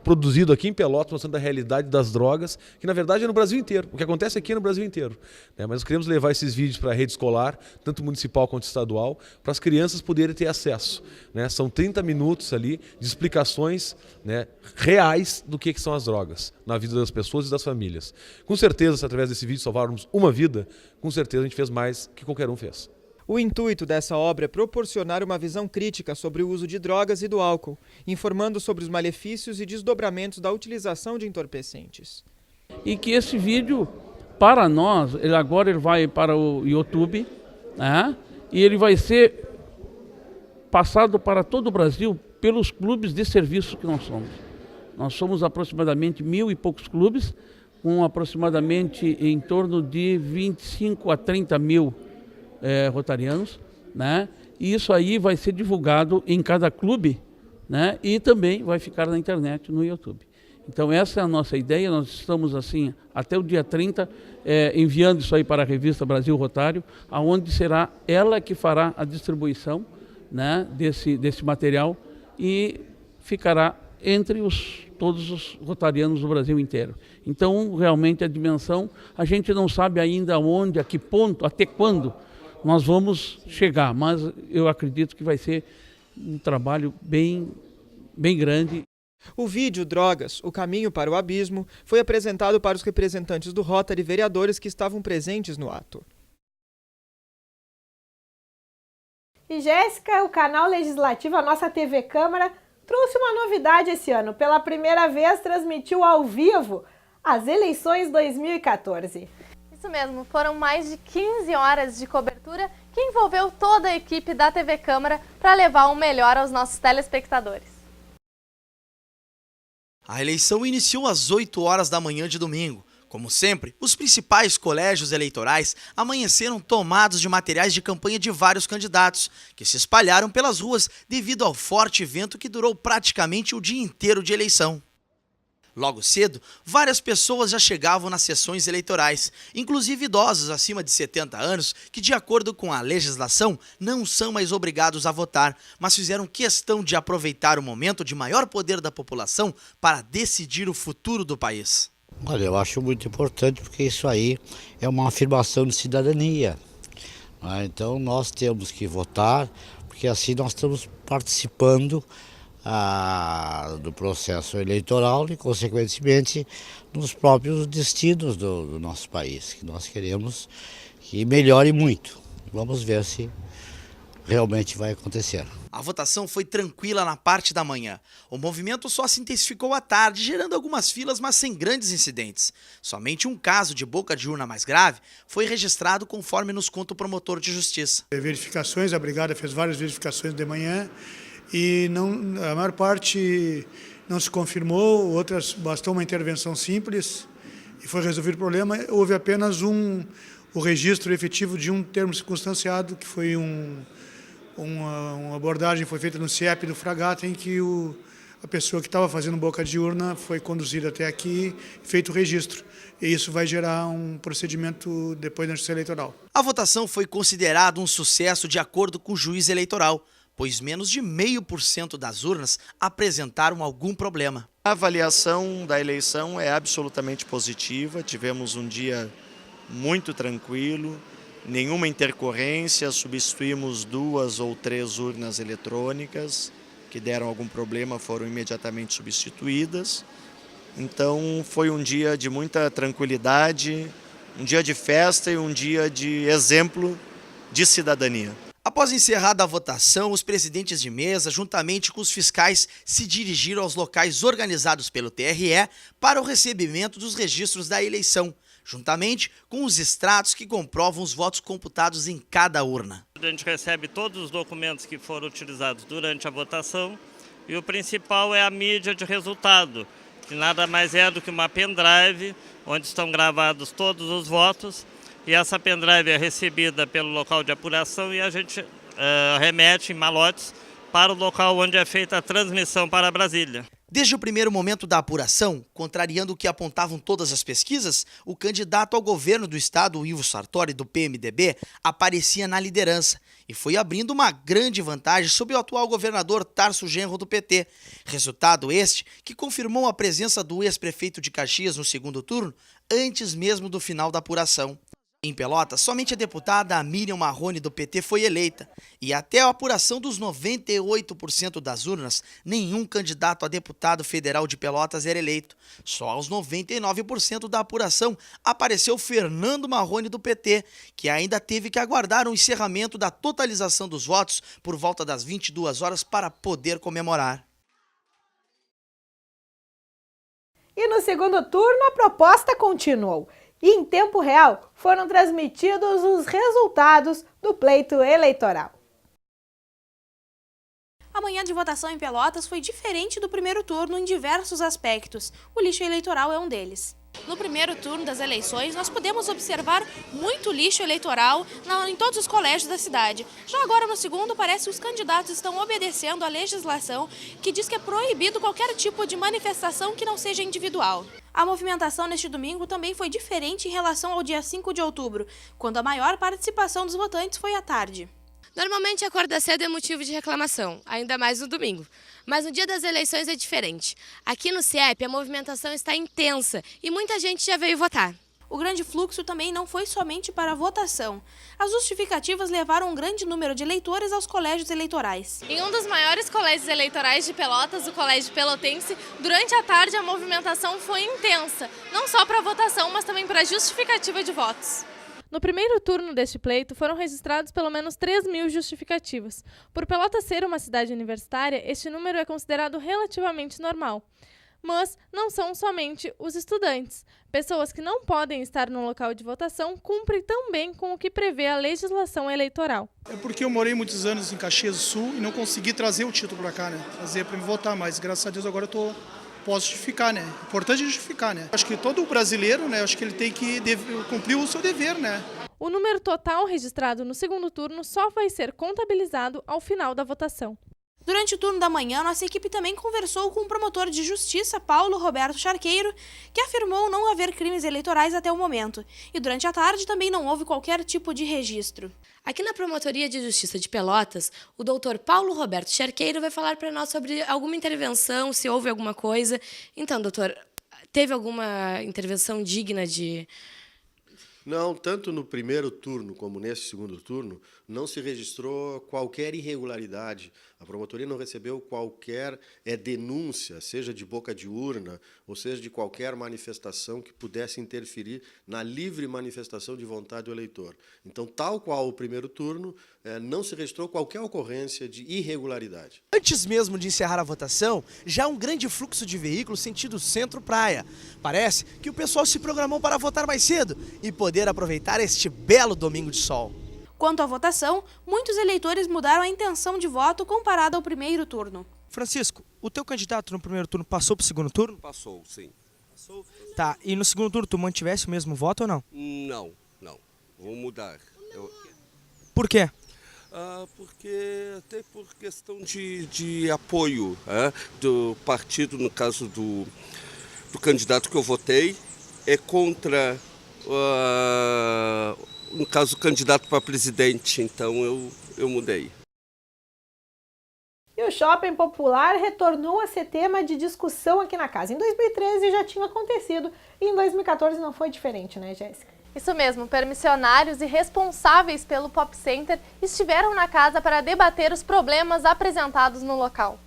produzido aqui em Pelotas, mostrando a realidade das drogas, que na verdade é no Brasil inteiro. O que acontece aqui é no Brasil inteiro, né? Mas nós queremos levar esses vídeos para a rede escolar, tanto municipal quanto estadual, para as crianças poderem ter acesso, né? São 30 minutos ali de explicações, né, reais do que são as drogas na vida das pessoas e das famílias. Com certeza, se através desse vídeo salvarmos uma vida, com certeza a gente fez mais que qualquer um fez.
O intuito dessa obra é proporcionar uma visão crítica sobre o uso de drogas e do álcool, informando sobre os malefícios e desdobramentos da utilização de entorpecentes.
E que esse vídeo, para nós, agora ele vai para o YouTube, né? E ele vai ser passado para todo o Brasil pelos clubes de serviço que nós somos. Nós somos aproximadamente 1.000 e poucos clubes, com aproximadamente em torno de 25 a 30 mil rotarianos, né? E isso aí vai ser divulgado em cada clube, né? E também vai ficar na internet, no YouTube. Então essa é a nossa ideia, nós estamos assim, até o dia 30, enviando isso aí para a revista Brasil Rotário, aonde será ela que fará a distribuição, né, desse material e ficará entre todos os rotarianos do Brasil inteiro. Então, realmente, a dimensão, a gente não sabe ainda onde, a que ponto, até quando nós vamos chegar, mas eu acredito que vai ser um trabalho bem grande.
O vídeo Drogas, o caminho para o abismo, foi apresentado para os representantes do Rotary e vereadores que estavam presentes no ato.
E Jéssica, o canal Legislativo, a nossa TV Câmara, trouxe uma novidade esse ano. Pela primeira vez, transmitiu ao vivo as eleições 2014.
Isso mesmo, foram mais de 15 horas de cobertura que envolveu toda a equipe da TV Câmara para levar o melhor aos nossos telespectadores.
A eleição iniciou às 8 horas da manhã de domingo. Como sempre, os principais colégios eleitorais amanheceram tomados de materiais de campanha de vários candidatos, que se espalharam pelas ruas devido ao forte vento que durou praticamente o dia inteiro de eleição. Logo cedo, várias pessoas já chegavam nas sessões eleitorais, inclusive idosos acima de 70 anos, que de acordo com a legislação não são mais obrigados a votar, mas fizeram questão de aproveitar o momento de maior poder da população para decidir o futuro do país.
Olha, eu acho muito importante porque isso aí é uma afirmação de cidadania, né? Então nós temos que votar, porque assim nós estamos participando do processo eleitoral e, consequentemente, nos próprios destinos do nosso país, que nós queremos que melhore muito. Vamos ver se realmente vai acontecer.
A votação foi tranquila na parte da manhã. O movimento só se intensificou à tarde, gerando algumas filas, mas sem grandes incidentes. Somente um caso de boca de urna mais grave foi registrado, conforme nos conta o promotor de justiça.
Verificações, a Brigada fez várias verificações de manhã e a maior parte não se confirmou, outras bastou uma intervenção simples e foi resolvido o problema. Houve apenas o registro efetivo de um termo circunstanciado, que foi uma abordagem foi feita no CIEP do Fragata, em que a pessoa que estava fazendo boca de urna foi conduzida até aqui, feito o registro. E isso vai gerar um procedimento depois da Justiça Eleitoral.
A votação foi considerada um sucesso de acordo com o juiz eleitoral, pois menos de 0,5% das urnas apresentaram algum problema.
A avaliação da eleição é absolutamente positiva, tivemos um dia muito tranquilo, nenhuma intercorrência, substituímos 2 ou 3 urnas eletrônicas que deram algum problema, foram imediatamente substituídas. Então foi um dia de muita tranquilidade, um dia de festa e um dia de exemplo de cidadania.
Após encerrada a votação, os presidentes de mesa, juntamente com os fiscais, se dirigiram aos locais organizados pelo TRE para o recebimento dos registros da eleição, juntamente com os extratos que comprovam os votos computados em cada urna.
A gente recebe todos os documentos que foram utilizados durante a votação e o principal é a mídia de resultado, que nada mais é do que uma pendrive onde estão gravados todos os votos. E essa pendrive é recebida pelo local de apuração e a gente remete em malotes para o local onde é feita a transmissão para Brasília.
Desde o primeiro momento da apuração, contrariando o que apontavam todas as pesquisas, o candidato ao governo do estado, Ivo Sartori, do PMDB, aparecia na liderança e foi abrindo uma grande vantagem sobre o atual governador Tarso Genro, do PT. Resultado este que confirmou a presença do ex-prefeito de Caxias no segundo turno, antes mesmo do final da apuração. Em Pelotas, somente a deputada Miriam Marrone, do PT, foi eleita. E até a apuração dos 98% das urnas, nenhum candidato a deputado federal de Pelotas era eleito. Só aos 99% da apuração apareceu Fernando Marrone, do PT, que ainda teve que aguardar o encerramento da totalização dos votos por volta das 22 horas para poder comemorar.
E no segundo turno, a proposta continuou. E em tempo real foram transmitidos os resultados do pleito eleitoral.
A manhã de votação em Pelotas foi diferente do primeiro turno em diversos aspectos. O lixo eleitoral é um deles.
No primeiro turno das eleições, nós pudemos observar muito lixo eleitoral em todos os colégios da cidade. Já agora, no segundo, parece que os candidatos estão obedecendo à legislação que diz que é proibido qualquer tipo de manifestação que não seja individual.
A movimentação neste domingo também foi diferente em relação ao dia 5 de outubro, quando a maior participação dos votantes foi à tarde.
Normalmente, acordar cedo é motivo de reclamação, ainda mais no domingo. Mas no dia das eleições é diferente. Aqui no CIEP, a movimentação está intensa e muita gente já veio votar.
O grande fluxo também não foi somente para a votação. As justificativas levaram um grande número de eleitores aos colégios eleitorais.
Em um dos maiores colégios eleitorais de Pelotas, o Colégio Pelotense, durante a tarde a movimentação foi intensa, não só para a votação, mas também para a justificativa de votos. No primeiro turno deste pleito, foram registrados pelo menos 3.000 justificativas. Por Pelotas ser uma cidade universitária, este número é considerado relativamente normal. Mas não são somente os estudantes. Pessoas que não podem estar no local de votação cumprem também com o que prevê a legislação eleitoral.
É porque eu morei muitos anos em Caxias do Sul e não consegui trazer o título para cá, né? Trazer para me votar, mas graças a Deus agora eu posso justificar, né? Importante é justificar, né? Acho que todo brasileiro, né? Acho que ele tem que cumprir o seu dever, né?
O número total registrado no segundo turno só vai ser contabilizado ao final da votação.
Durante o turno da manhã, nossa equipe também conversou com o promotor de justiça, Paulo Roberto Charqueiro, que afirmou não haver crimes eleitorais até o momento. E durante a tarde também não houve qualquer tipo de registro.
Aqui na Promotoria de Justiça de Pelotas, o doutor Paulo Roberto Charqueiro vai falar para nós sobre alguma intervenção, se houve alguma coisa. Então, doutor, teve alguma intervenção digna de...
Não, tanto no primeiro turno como nesse segundo turno, não se registrou qualquer irregularidade. A promotoria não recebeu qualquer denúncia, seja de boca de urna, ou seja de qualquer manifestação que pudesse interferir na livre manifestação de vontade do eleitor. Então, tal qual o primeiro turno, não se registrou qualquer ocorrência de irregularidade.
Antes mesmo de encerrar a votação, já há um grande fluxo de veículos sentido centro-praia. Parece que o pessoal se programou para votar mais cedo e poder aproveitar este belo domingo de sol.
Quanto à votação, muitos eleitores mudaram a intenção de voto comparado ao primeiro turno.
Francisco, o teu candidato no primeiro turno passou para o segundo turno?
Passou, sim. Passou.
Tá, e no segundo turno tu mantivesse o mesmo voto ou não?
Não. Vou mudar.
Por quê?
Porque até por questão de apoio do partido, no caso do candidato que eu votei, é contra, no caso, o candidato para presidente, então eu mudei.
E o shopping popular retornou a ser tema de discussão aqui na casa. Em 2013 já tinha acontecido e em 2014 não foi diferente, né, Jéssica?
Isso mesmo, permissionários e responsáveis pelo Pop Center estiveram na casa para debater os problemas apresentados no local.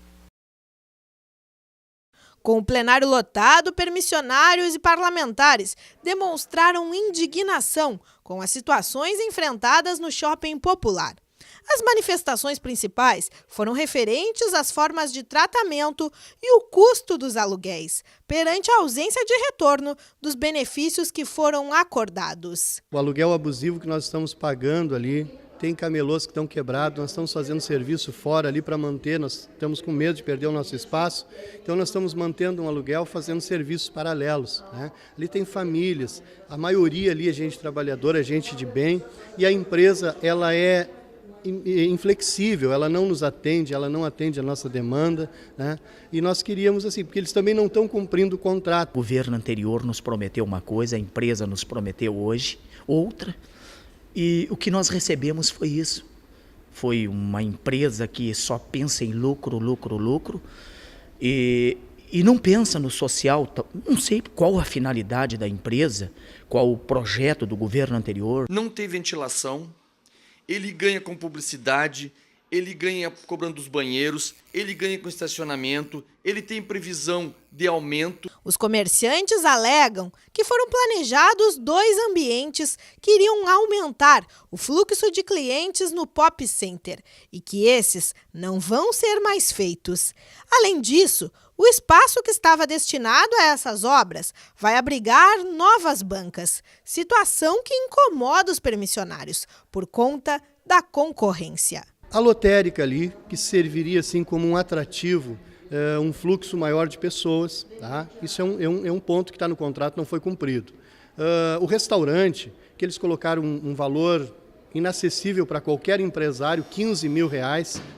Com o plenário lotado, permissionários e parlamentares demonstraram indignação com as situações enfrentadas no shopping popular. As manifestações principais foram referentes às formas de tratamento e o custo dos aluguéis, perante a ausência de retorno dos benefícios que foram acordados.
O aluguel abusivo que nós estamos pagando ali, tem camelôs que estão quebrados, nós estamos fazendo serviço fora ali para manter, nós estamos com medo de perder o nosso espaço, então nós estamos mantendo um aluguel, fazendo serviços paralelos, né? Ali tem famílias, a maioria ali é gente trabalhadora, é gente de bem, e a empresa ela é inflexível, ela não nos atende, ela não atende a nossa demanda, né? E nós queríamos assim, porque eles também não estão cumprindo o contrato.
O governo anterior nos prometeu uma coisa, a empresa nos prometeu hoje outra, e o que nós recebemos foi isso. Foi uma empresa que só pensa em lucro, lucro, lucro, e não pensa no social. Não sei qual a finalidade da empresa, qual o projeto do governo anterior.
Não tem ventilação. Ele ganha com publicidade, ele ganha cobrando os banheiros, ele ganha com estacionamento, ele tem previsão de aumento.
Os comerciantes alegam que foram planejados 2 ambientes que iriam aumentar o fluxo de clientes no Pop Center e que esses não vão ser mais feitos. Além disso, o espaço que estava destinado a essas obras vai abrigar novas bancas, situação que incomoda os permissionários por conta da concorrência.
A lotérica ali, que serviria assim como um atrativo, um fluxo maior de pessoas, tá? Isso é um ponto que está no contrato, não foi cumprido. O restaurante, que eles colocaram um valor inacessível para qualquer empresário, R$15 mil,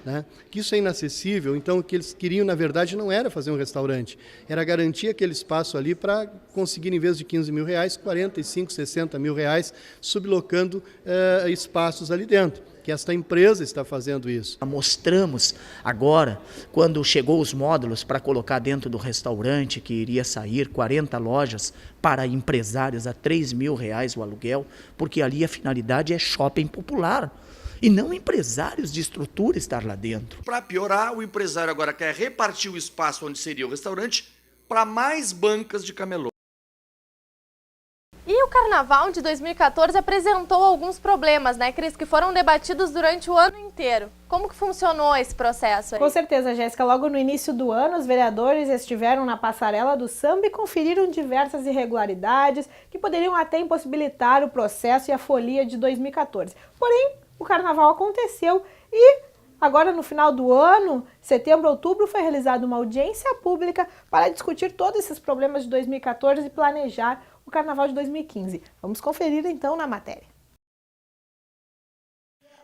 né? Que isso é inacessível, então o que eles queriam, na verdade, não era fazer um restaurante, era garantir aquele espaço ali para conseguir, em vez de R$15 mil, 45, 60 mil reais, sublocando espaços ali dentro, que esta empresa está fazendo isso.
Mostramos agora, quando chegou os módulos para colocar dentro do restaurante, que iria sair 40 lojas para empresários a R$3 mil o aluguel, porque ali a finalidade é shopping popular e não empresários de estrutura estar lá dentro.
Para piorar, o empresário agora quer repartir o espaço onde seria o restaurante para mais bancas de camelô.
E o Carnaval de 2014 apresentou alguns problemas, né, Cris, que foram debatidos durante o ano inteiro. Como que funcionou esse processo aí?
Com certeza, Jéssica. Logo no início do ano, os vereadores estiveram na passarela do samba e conferiram diversas irregularidades que poderiam até impossibilitar o processo e a folia de 2014. Porém, o Carnaval aconteceu e agora, no final do ano, setembro, outubro, foi realizada uma audiência pública para discutir todos esses problemas de 2014 e planejar o Carnaval de 2015. Vamos conferir então na matéria.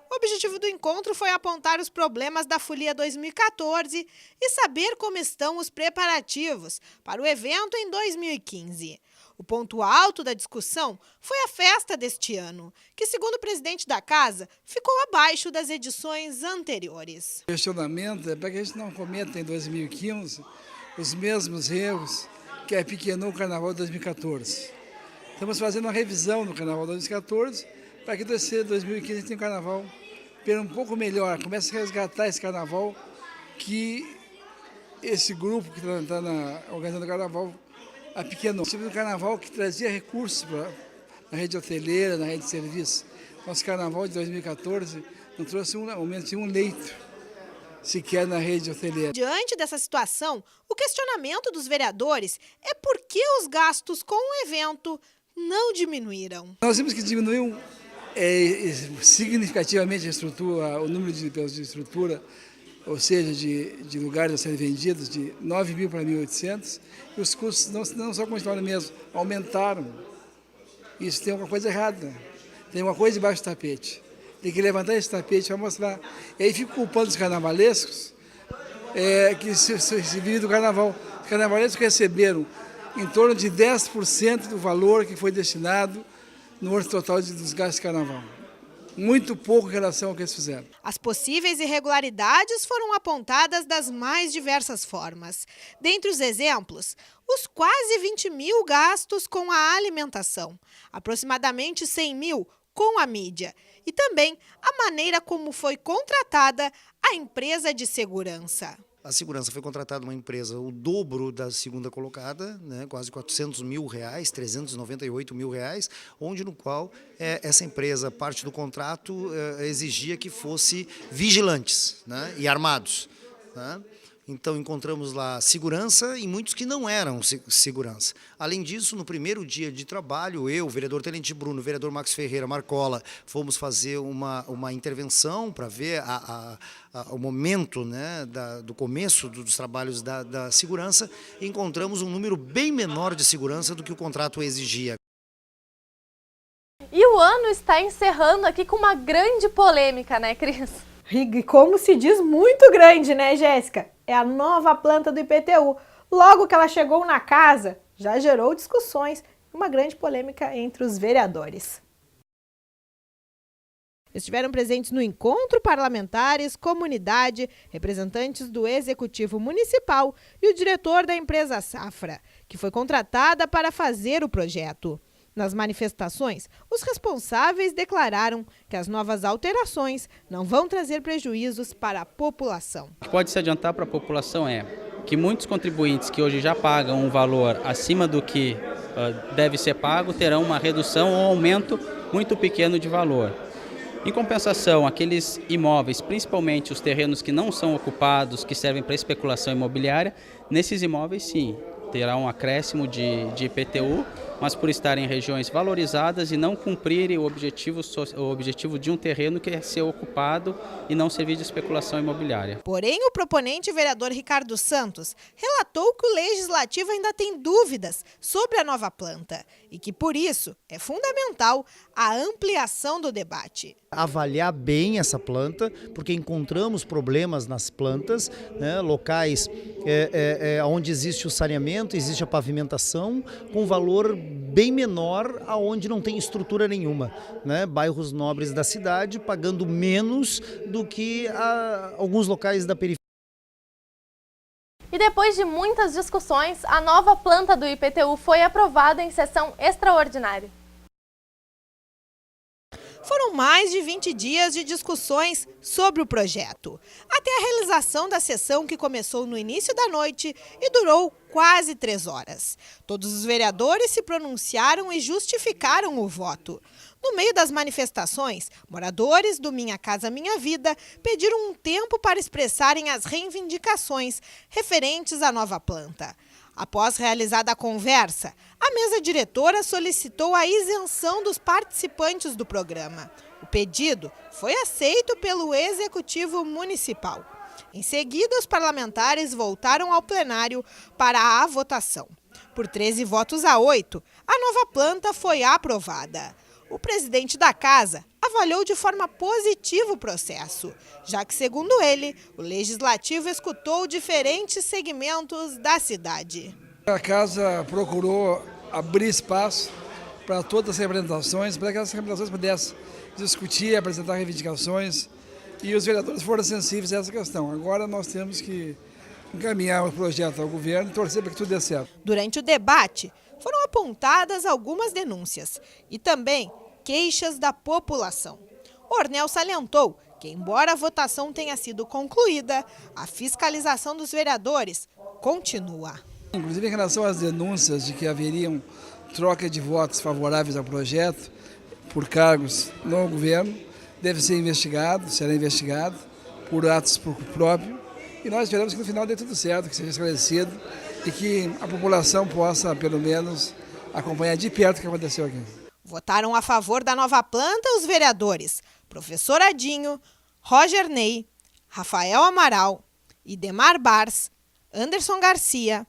O objetivo do encontro foi apontar os problemas da Folia 2014 e saber como estão os preparativos para o evento em 2015. O ponto alto da discussão foi a festa deste ano, que, segundo o presidente da casa, ficou abaixo das edições anteriores.
O questionamento é para que a gente não cometa em 2015 os mesmos erros que apequenou o Carnaval de 2014. Estamos fazendo uma revisão do Carnaval de 2014 para que 2015 tenha um Carnaval um pouco melhor. Comece a resgatar esse Carnaval que esse grupo que está organizando o Carnaval apequenou. Tive um Carnaval que trazia recursos na rede hoteleira, na rede de serviço. Nosso Carnaval de 2014 não trouxe um leito sequer na rede hoteleira.
Diante dessa situação, o questionamento dos vereadores é por que os gastos com o evento não diminuíram.
Nós vimos que diminuiu significativamente a estrutura, o número de peças de estrutura, ou seja, de lugares a serem vendidos, de 9 mil para 1.800, e os custos não só continuaram mesmo, aumentaram. Isso tem alguma coisa errada, tem uma coisa debaixo do tapete. Tem que levantar esse tapete para mostrar. E aí fico culpando os carnavalescos que se vivem do carnaval. Os carnavalescos receberam em torno de 10% do valor que foi destinado no orçamento total dos gastos de carnaval. Muito pouco em relação ao que eles fizeram.
As possíveis irregularidades foram apontadas das mais diversas formas. Dentre os exemplos, os quase 20 mil gastos com a alimentação, aproximadamente 100 mil com a mídia e também a maneira como foi contratada a empresa de segurança.
A segurança foi contratada uma empresa o dobro da segunda colocada, né, quase R$400 mil, R$398 mil, onde no qual essa empresa, parte do contrato, exigia que fosse vigilantes, né, e armados, né? Então encontramos lá segurança e muitos que não eram segurança. Além disso, no primeiro dia de trabalho, eu, o vereador Tenente Bruno, o vereador Max Ferreira Marcola, fomos fazer uma intervenção para ver o momento, né, do começo dos trabalhos da segurança, e encontramos um número bem menor de segurança do que o contrato exigia.
E o ano está encerrando aqui com uma grande polêmica, né, Cris?
E como se diz, muito grande, né, Jéssica? É a nova planta do IPTU. Logo que ela chegou na casa, já gerou discussões e uma grande polêmica entre os vereadores.
Estiveram presentes no encontro parlamentares, comunidade, representantes do Executivo Municipal e o diretor da empresa Safra, que foi contratada para fazer o projeto. Nas manifestações, os responsáveis declararam que as novas alterações não vão trazer prejuízos para a população.
O que pode se adiantar para a população é que muitos contribuintes que hoje já pagam um valor acima do que deve ser pago terão uma redução ou aumento muito pequeno de valor. Em compensação, aqueles imóveis, principalmente os terrenos que não são ocupados, que servem para especulação imobiliária, nesses imóveis sim, terá um acréscimo de IPTU, mas por estarem em regiões valorizadas e não cumprirem o objetivo de um terreno que é ser ocupado e não servir de especulação imobiliária.
Porém, o proponente vereador Ricardo Santos relatou que o Legislativo ainda tem dúvidas sobre a nova planta e que, por isso, é fundamental a ampliação do debate.
Avaliar bem essa planta, porque encontramos problemas nas plantas, né, locais onde existe o saneamento, existe a pavimentação, com valor bem menor, aonde não tem estrutura nenhuma, né? Bairros nobres da cidade pagando menos do que alguns locais da periferia.
E depois de muitas discussões, a nova planta do IPTU foi aprovada em sessão extraordinária.
Foram mais de 20 dias de discussões sobre o projeto, até a realização da sessão que começou no início da noite e durou quase 3 horas. Todos os vereadores se pronunciaram e justificaram o voto. No meio das manifestações, moradores do Minha Casa Minha Vida pediram um tempo para expressarem as reivindicações referentes à nova planta. Após realizada a conversa, a mesa diretora solicitou a isenção dos participantes do programa. O pedido foi aceito pelo Executivo Municipal. Em seguida, os parlamentares voltaram ao plenário para a votação. Por 13 votos a 8, a nova planta foi aprovada. O presidente da casa avaliou de forma positiva o processo, já que, segundo ele, o Legislativo escutou diferentes segmentos da cidade.
A casa procurou abrir espaço para todas as representações, para que as representações pudessem discutir, apresentar reivindicações, e os vereadores foram sensíveis a essa questão. Agora nós temos que encaminhar o projeto ao governo e torcer para que tudo dê certo.
Durante o debate, foram apontadas algumas denúncias e também queixas da população. Ornel salientou que, embora a votação tenha sido concluída, a fiscalização dos vereadores continua.
Inclusive, em relação às denúncias de que haveriam troca de votos favoráveis ao projeto por cargos no governo, deve ser investigado, será investigado por atos próprios, e nós esperamos que no final dê tudo certo, que seja esclarecido e que a população possa, pelo menos, acompanhar de perto o que aconteceu aqui.
Votaram a favor da nova planta os vereadores Professor Adinho, Roger Ney, Rafael Amaral, Idemar Bars, Anderson Garcia,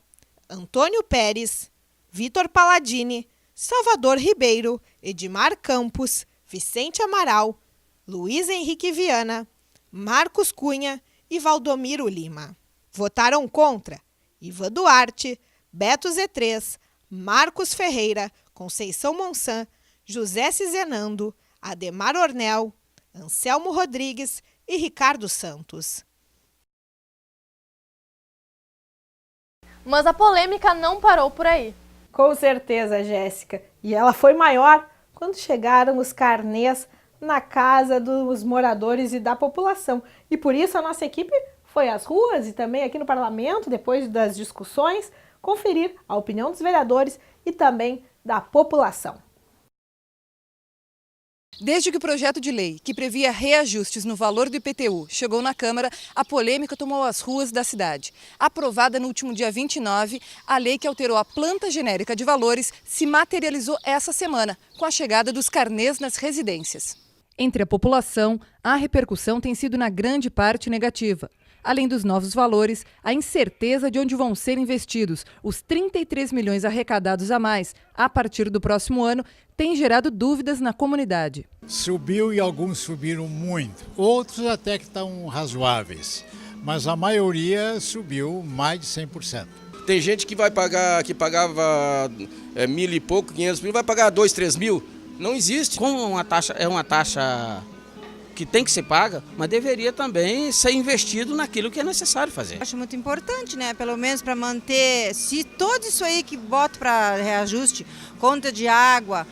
Antônio Pérez, Vitor Palladini, Salvador Ribeiro, Edmar Campos, Vicente Amaral, Luiz Henrique Viana, Marcos Cunha e Valdomiro Lima. Votaram contra Ivan Duarte, Beto Z3, Marcos Ferreira, Conceição Monsan, José Cizenando, Ademar Ornel, Anselmo Rodrigues e Ricardo Santos.
Mas a polêmica não parou por aí.
Com certeza, Jéssica. E ela foi maior quando chegaram os carnês na casa dos moradores e da população. E por isso a nossa equipe foi às ruas e também aqui no parlamento, depois das discussões, conferir a opinião dos vereadores e também da população.
Desde que o projeto de lei, que previa reajustes no valor do IPTU, chegou na Câmara, a polêmica tomou as ruas da cidade. Aprovada no último dia 29, a lei que alterou a planta genérica de valores se materializou essa semana, com a chegada dos carnês nas residências. Entre a população, a repercussão tem sido na grande parte negativa. Além dos novos valores, a incerteza de onde vão ser investidos os 33 milhões arrecadados a mais a partir do próximo ano tem gerado dúvidas na comunidade.
Subiu e alguns subiram muito, outros até que estão razoáveis, mas a maioria subiu mais de 100%.
Tem gente que vai pagar, que pagava 1.000 e pouco, 500 mil, vai pagar 2, 3 mil. Não existe.
Como é uma taxa que tem que ser paga, mas deveria também ser investido naquilo que é necessário fazer.
Acho muito importante, né? Pelo menos para manter, se tudo isso aí que bota para reajuste, conta de água,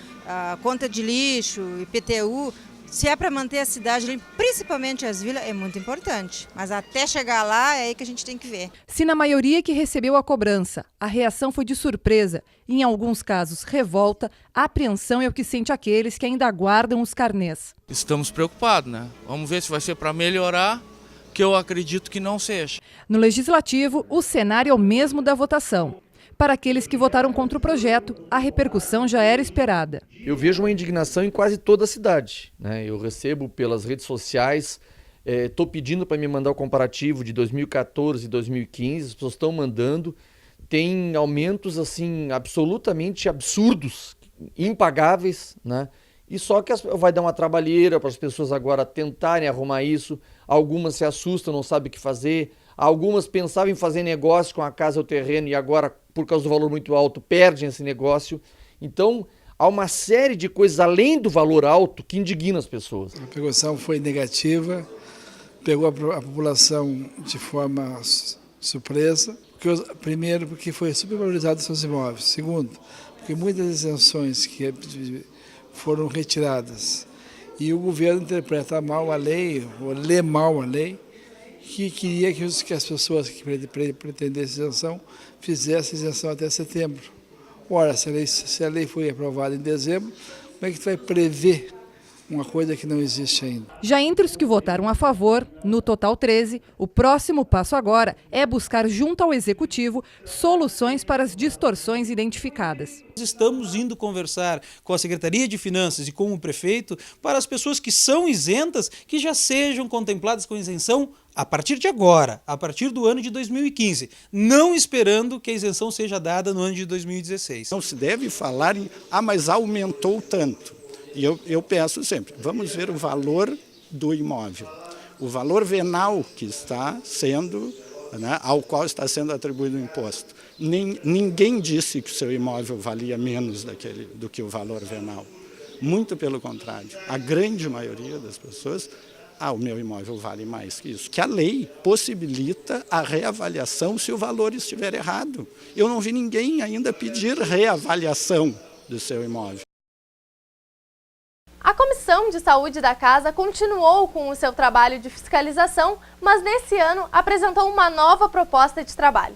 conta de lixo, IPTU, se é para manter a cidade limpa, principalmente as vilas, é muito importante. Mas até chegar lá é aí que a gente tem que ver.
Se na maioria que recebeu a cobrança, a reação foi de surpresa, e em alguns casos revolta, a apreensão é o que sente aqueles que ainda aguardam os carnês.
Estamos preocupados, né? Vamos ver se vai ser para melhorar, que eu acredito que não seja.
No Legislativo, o cenário é o mesmo da votação. Para aqueles que votaram contra o projeto, a repercussão já era esperada.
Eu vejo uma indignação em quase toda a cidade, né? Eu recebo pelas redes sociais, estou pedindo para me mandar o comparativo de 2014 e 2015, as pessoas estão mandando, tem aumentos assim absolutamente absurdos, impagáveis, né? E só que vai dar uma trabalheira para as pessoas agora tentarem arrumar isso, algumas se assustam, não sabem o que fazer, algumas pensavam em fazer negócio com a casa ou terreno e agora, por causa do valor muito alto, perdem esse negócio. Então, há uma série de coisas além do valor alto que indignam as pessoas.
A repercussão foi negativa, pegou a população de forma surpresa. Primeiro, porque foi supervalorizado seus imóveis. Segundo, porque muitas isenções que foram retiradas e o governo interpreta mal a lei, ou lê mal a lei, que queria que as pessoas que pretendessem isenção fizessem isenção até setembro. Ora, se a lei foi aprovada em dezembro, como é que tu vai prever uma coisa que não existe ainda?
Já entre os que votaram a favor, no total 13, o próximo passo agora é buscar junto ao Executivo soluções para as distorções identificadas.
Estamos indo conversar com a Secretaria de Finanças e com o prefeito para as pessoas que são isentas, que já sejam contempladas com isenção a partir de agora, a partir do ano de 2015, não esperando que a isenção seja dada no ano de 2016.
Não se deve falar em, mas aumentou tanto. E eu peço sempre, vamos ver o valor do imóvel, o valor venal que está sendo, né, ao qual está sendo atribuído o imposto. Ninguém disse que o seu imóvel valia menos do que o valor venal. Muito pelo contrário, a grande maioria das pessoas, o meu imóvel vale mais que isso. Que a lei possibilita a reavaliação se o valor estiver errado. Eu não vi ninguém ainda pedir reavaliação do seu imóvel.
A Comissão de Saúde da Casa continuou com o seu trabalho de fiscalização, mas nesse ano apresentou uma nova proposta de trabalho.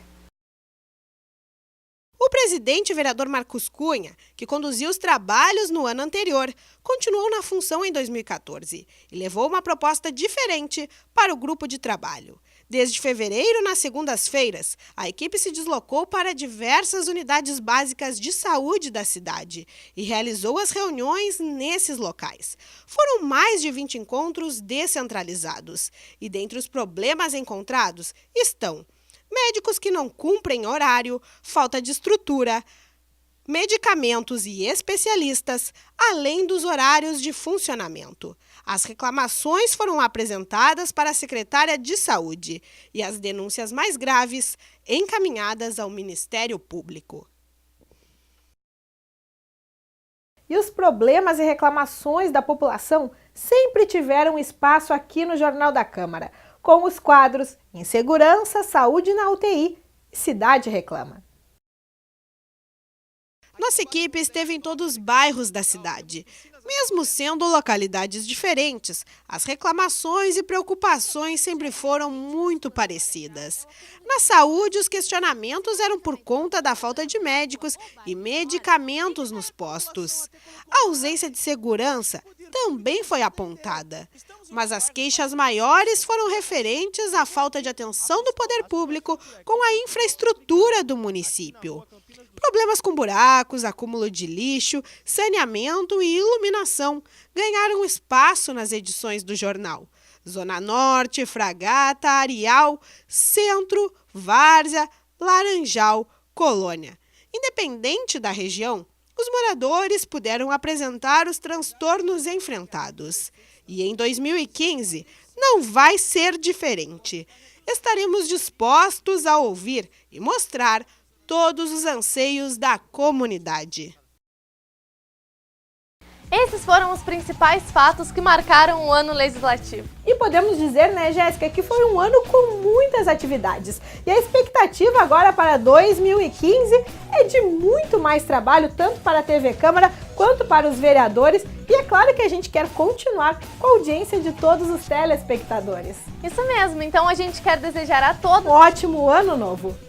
O presidente vereador Marcos Cunha, que conduziu os trabalhos no ano anterior, continuou na função em 2014 e levou uma proposta diferente para o grupo de trabalho. Desde fevereiro, nas segundas-feiras, a equipe se deslocou para diversas unidades básicas de saúde da cidade e realizou as reuniões nesses locais. Foram mais de 20 encontros descentralizados e dentre os problemas encontrados estão médicos que não cumprem horário, falta de estrutura, medicamentos e especialistas, além dos horários de funcionamento. As reclamações foram apresentadas para a secretária de Saúde e as denúncias mais graves encaminhadas ao Ministério Público.
E os problemas e reclamações da população sempre tiveram espaço aqui no Jornal da Câmara, com os quadros Insegurança, Saúde na UTI e Cidade Reclama.
Nossa equipe esteve em todos os bairros da cidade. Mesmo sendo localidades diferentes, as reclamações e preocupações sempre foram muito parecidas. Na saúde, os questionamentos eram por conta da falta de médicos e medicamentos nos postos. A ausência de segurança também foi apontada, mas as queixas maiores foram referentes à falta de atenção do poder público com a infraestrutura do município. Problemas com buracos, acúmulo de lixo, saneamento e iluminação ganharam espaço nas edições do jornal. Zona Norte, Fragata, Areal, Centro, Várzea, Laranjal, Colônia. Independente da região, os moradores puderam apresentar os transtornos enfrentados. E em 2015 não vai ser diferente. Estaremos dispostos a ouvir e mostrar todos os anseios da comunidade.
Esses foram os principais fatos que marcaram o ano legislativo.
E podemos dizer, né, Jéssica, que foi um ano com muitas atividades. E a expectativa agora para 2015 é de muito mais trabalho, tanto para a TV Câmara quanto para os vereadores. E é claro que a gente quer continuar com a audiência de todos os telespectadores.
Isso mesmo, então a gente quer desejar a todos
um ótimo ano novo.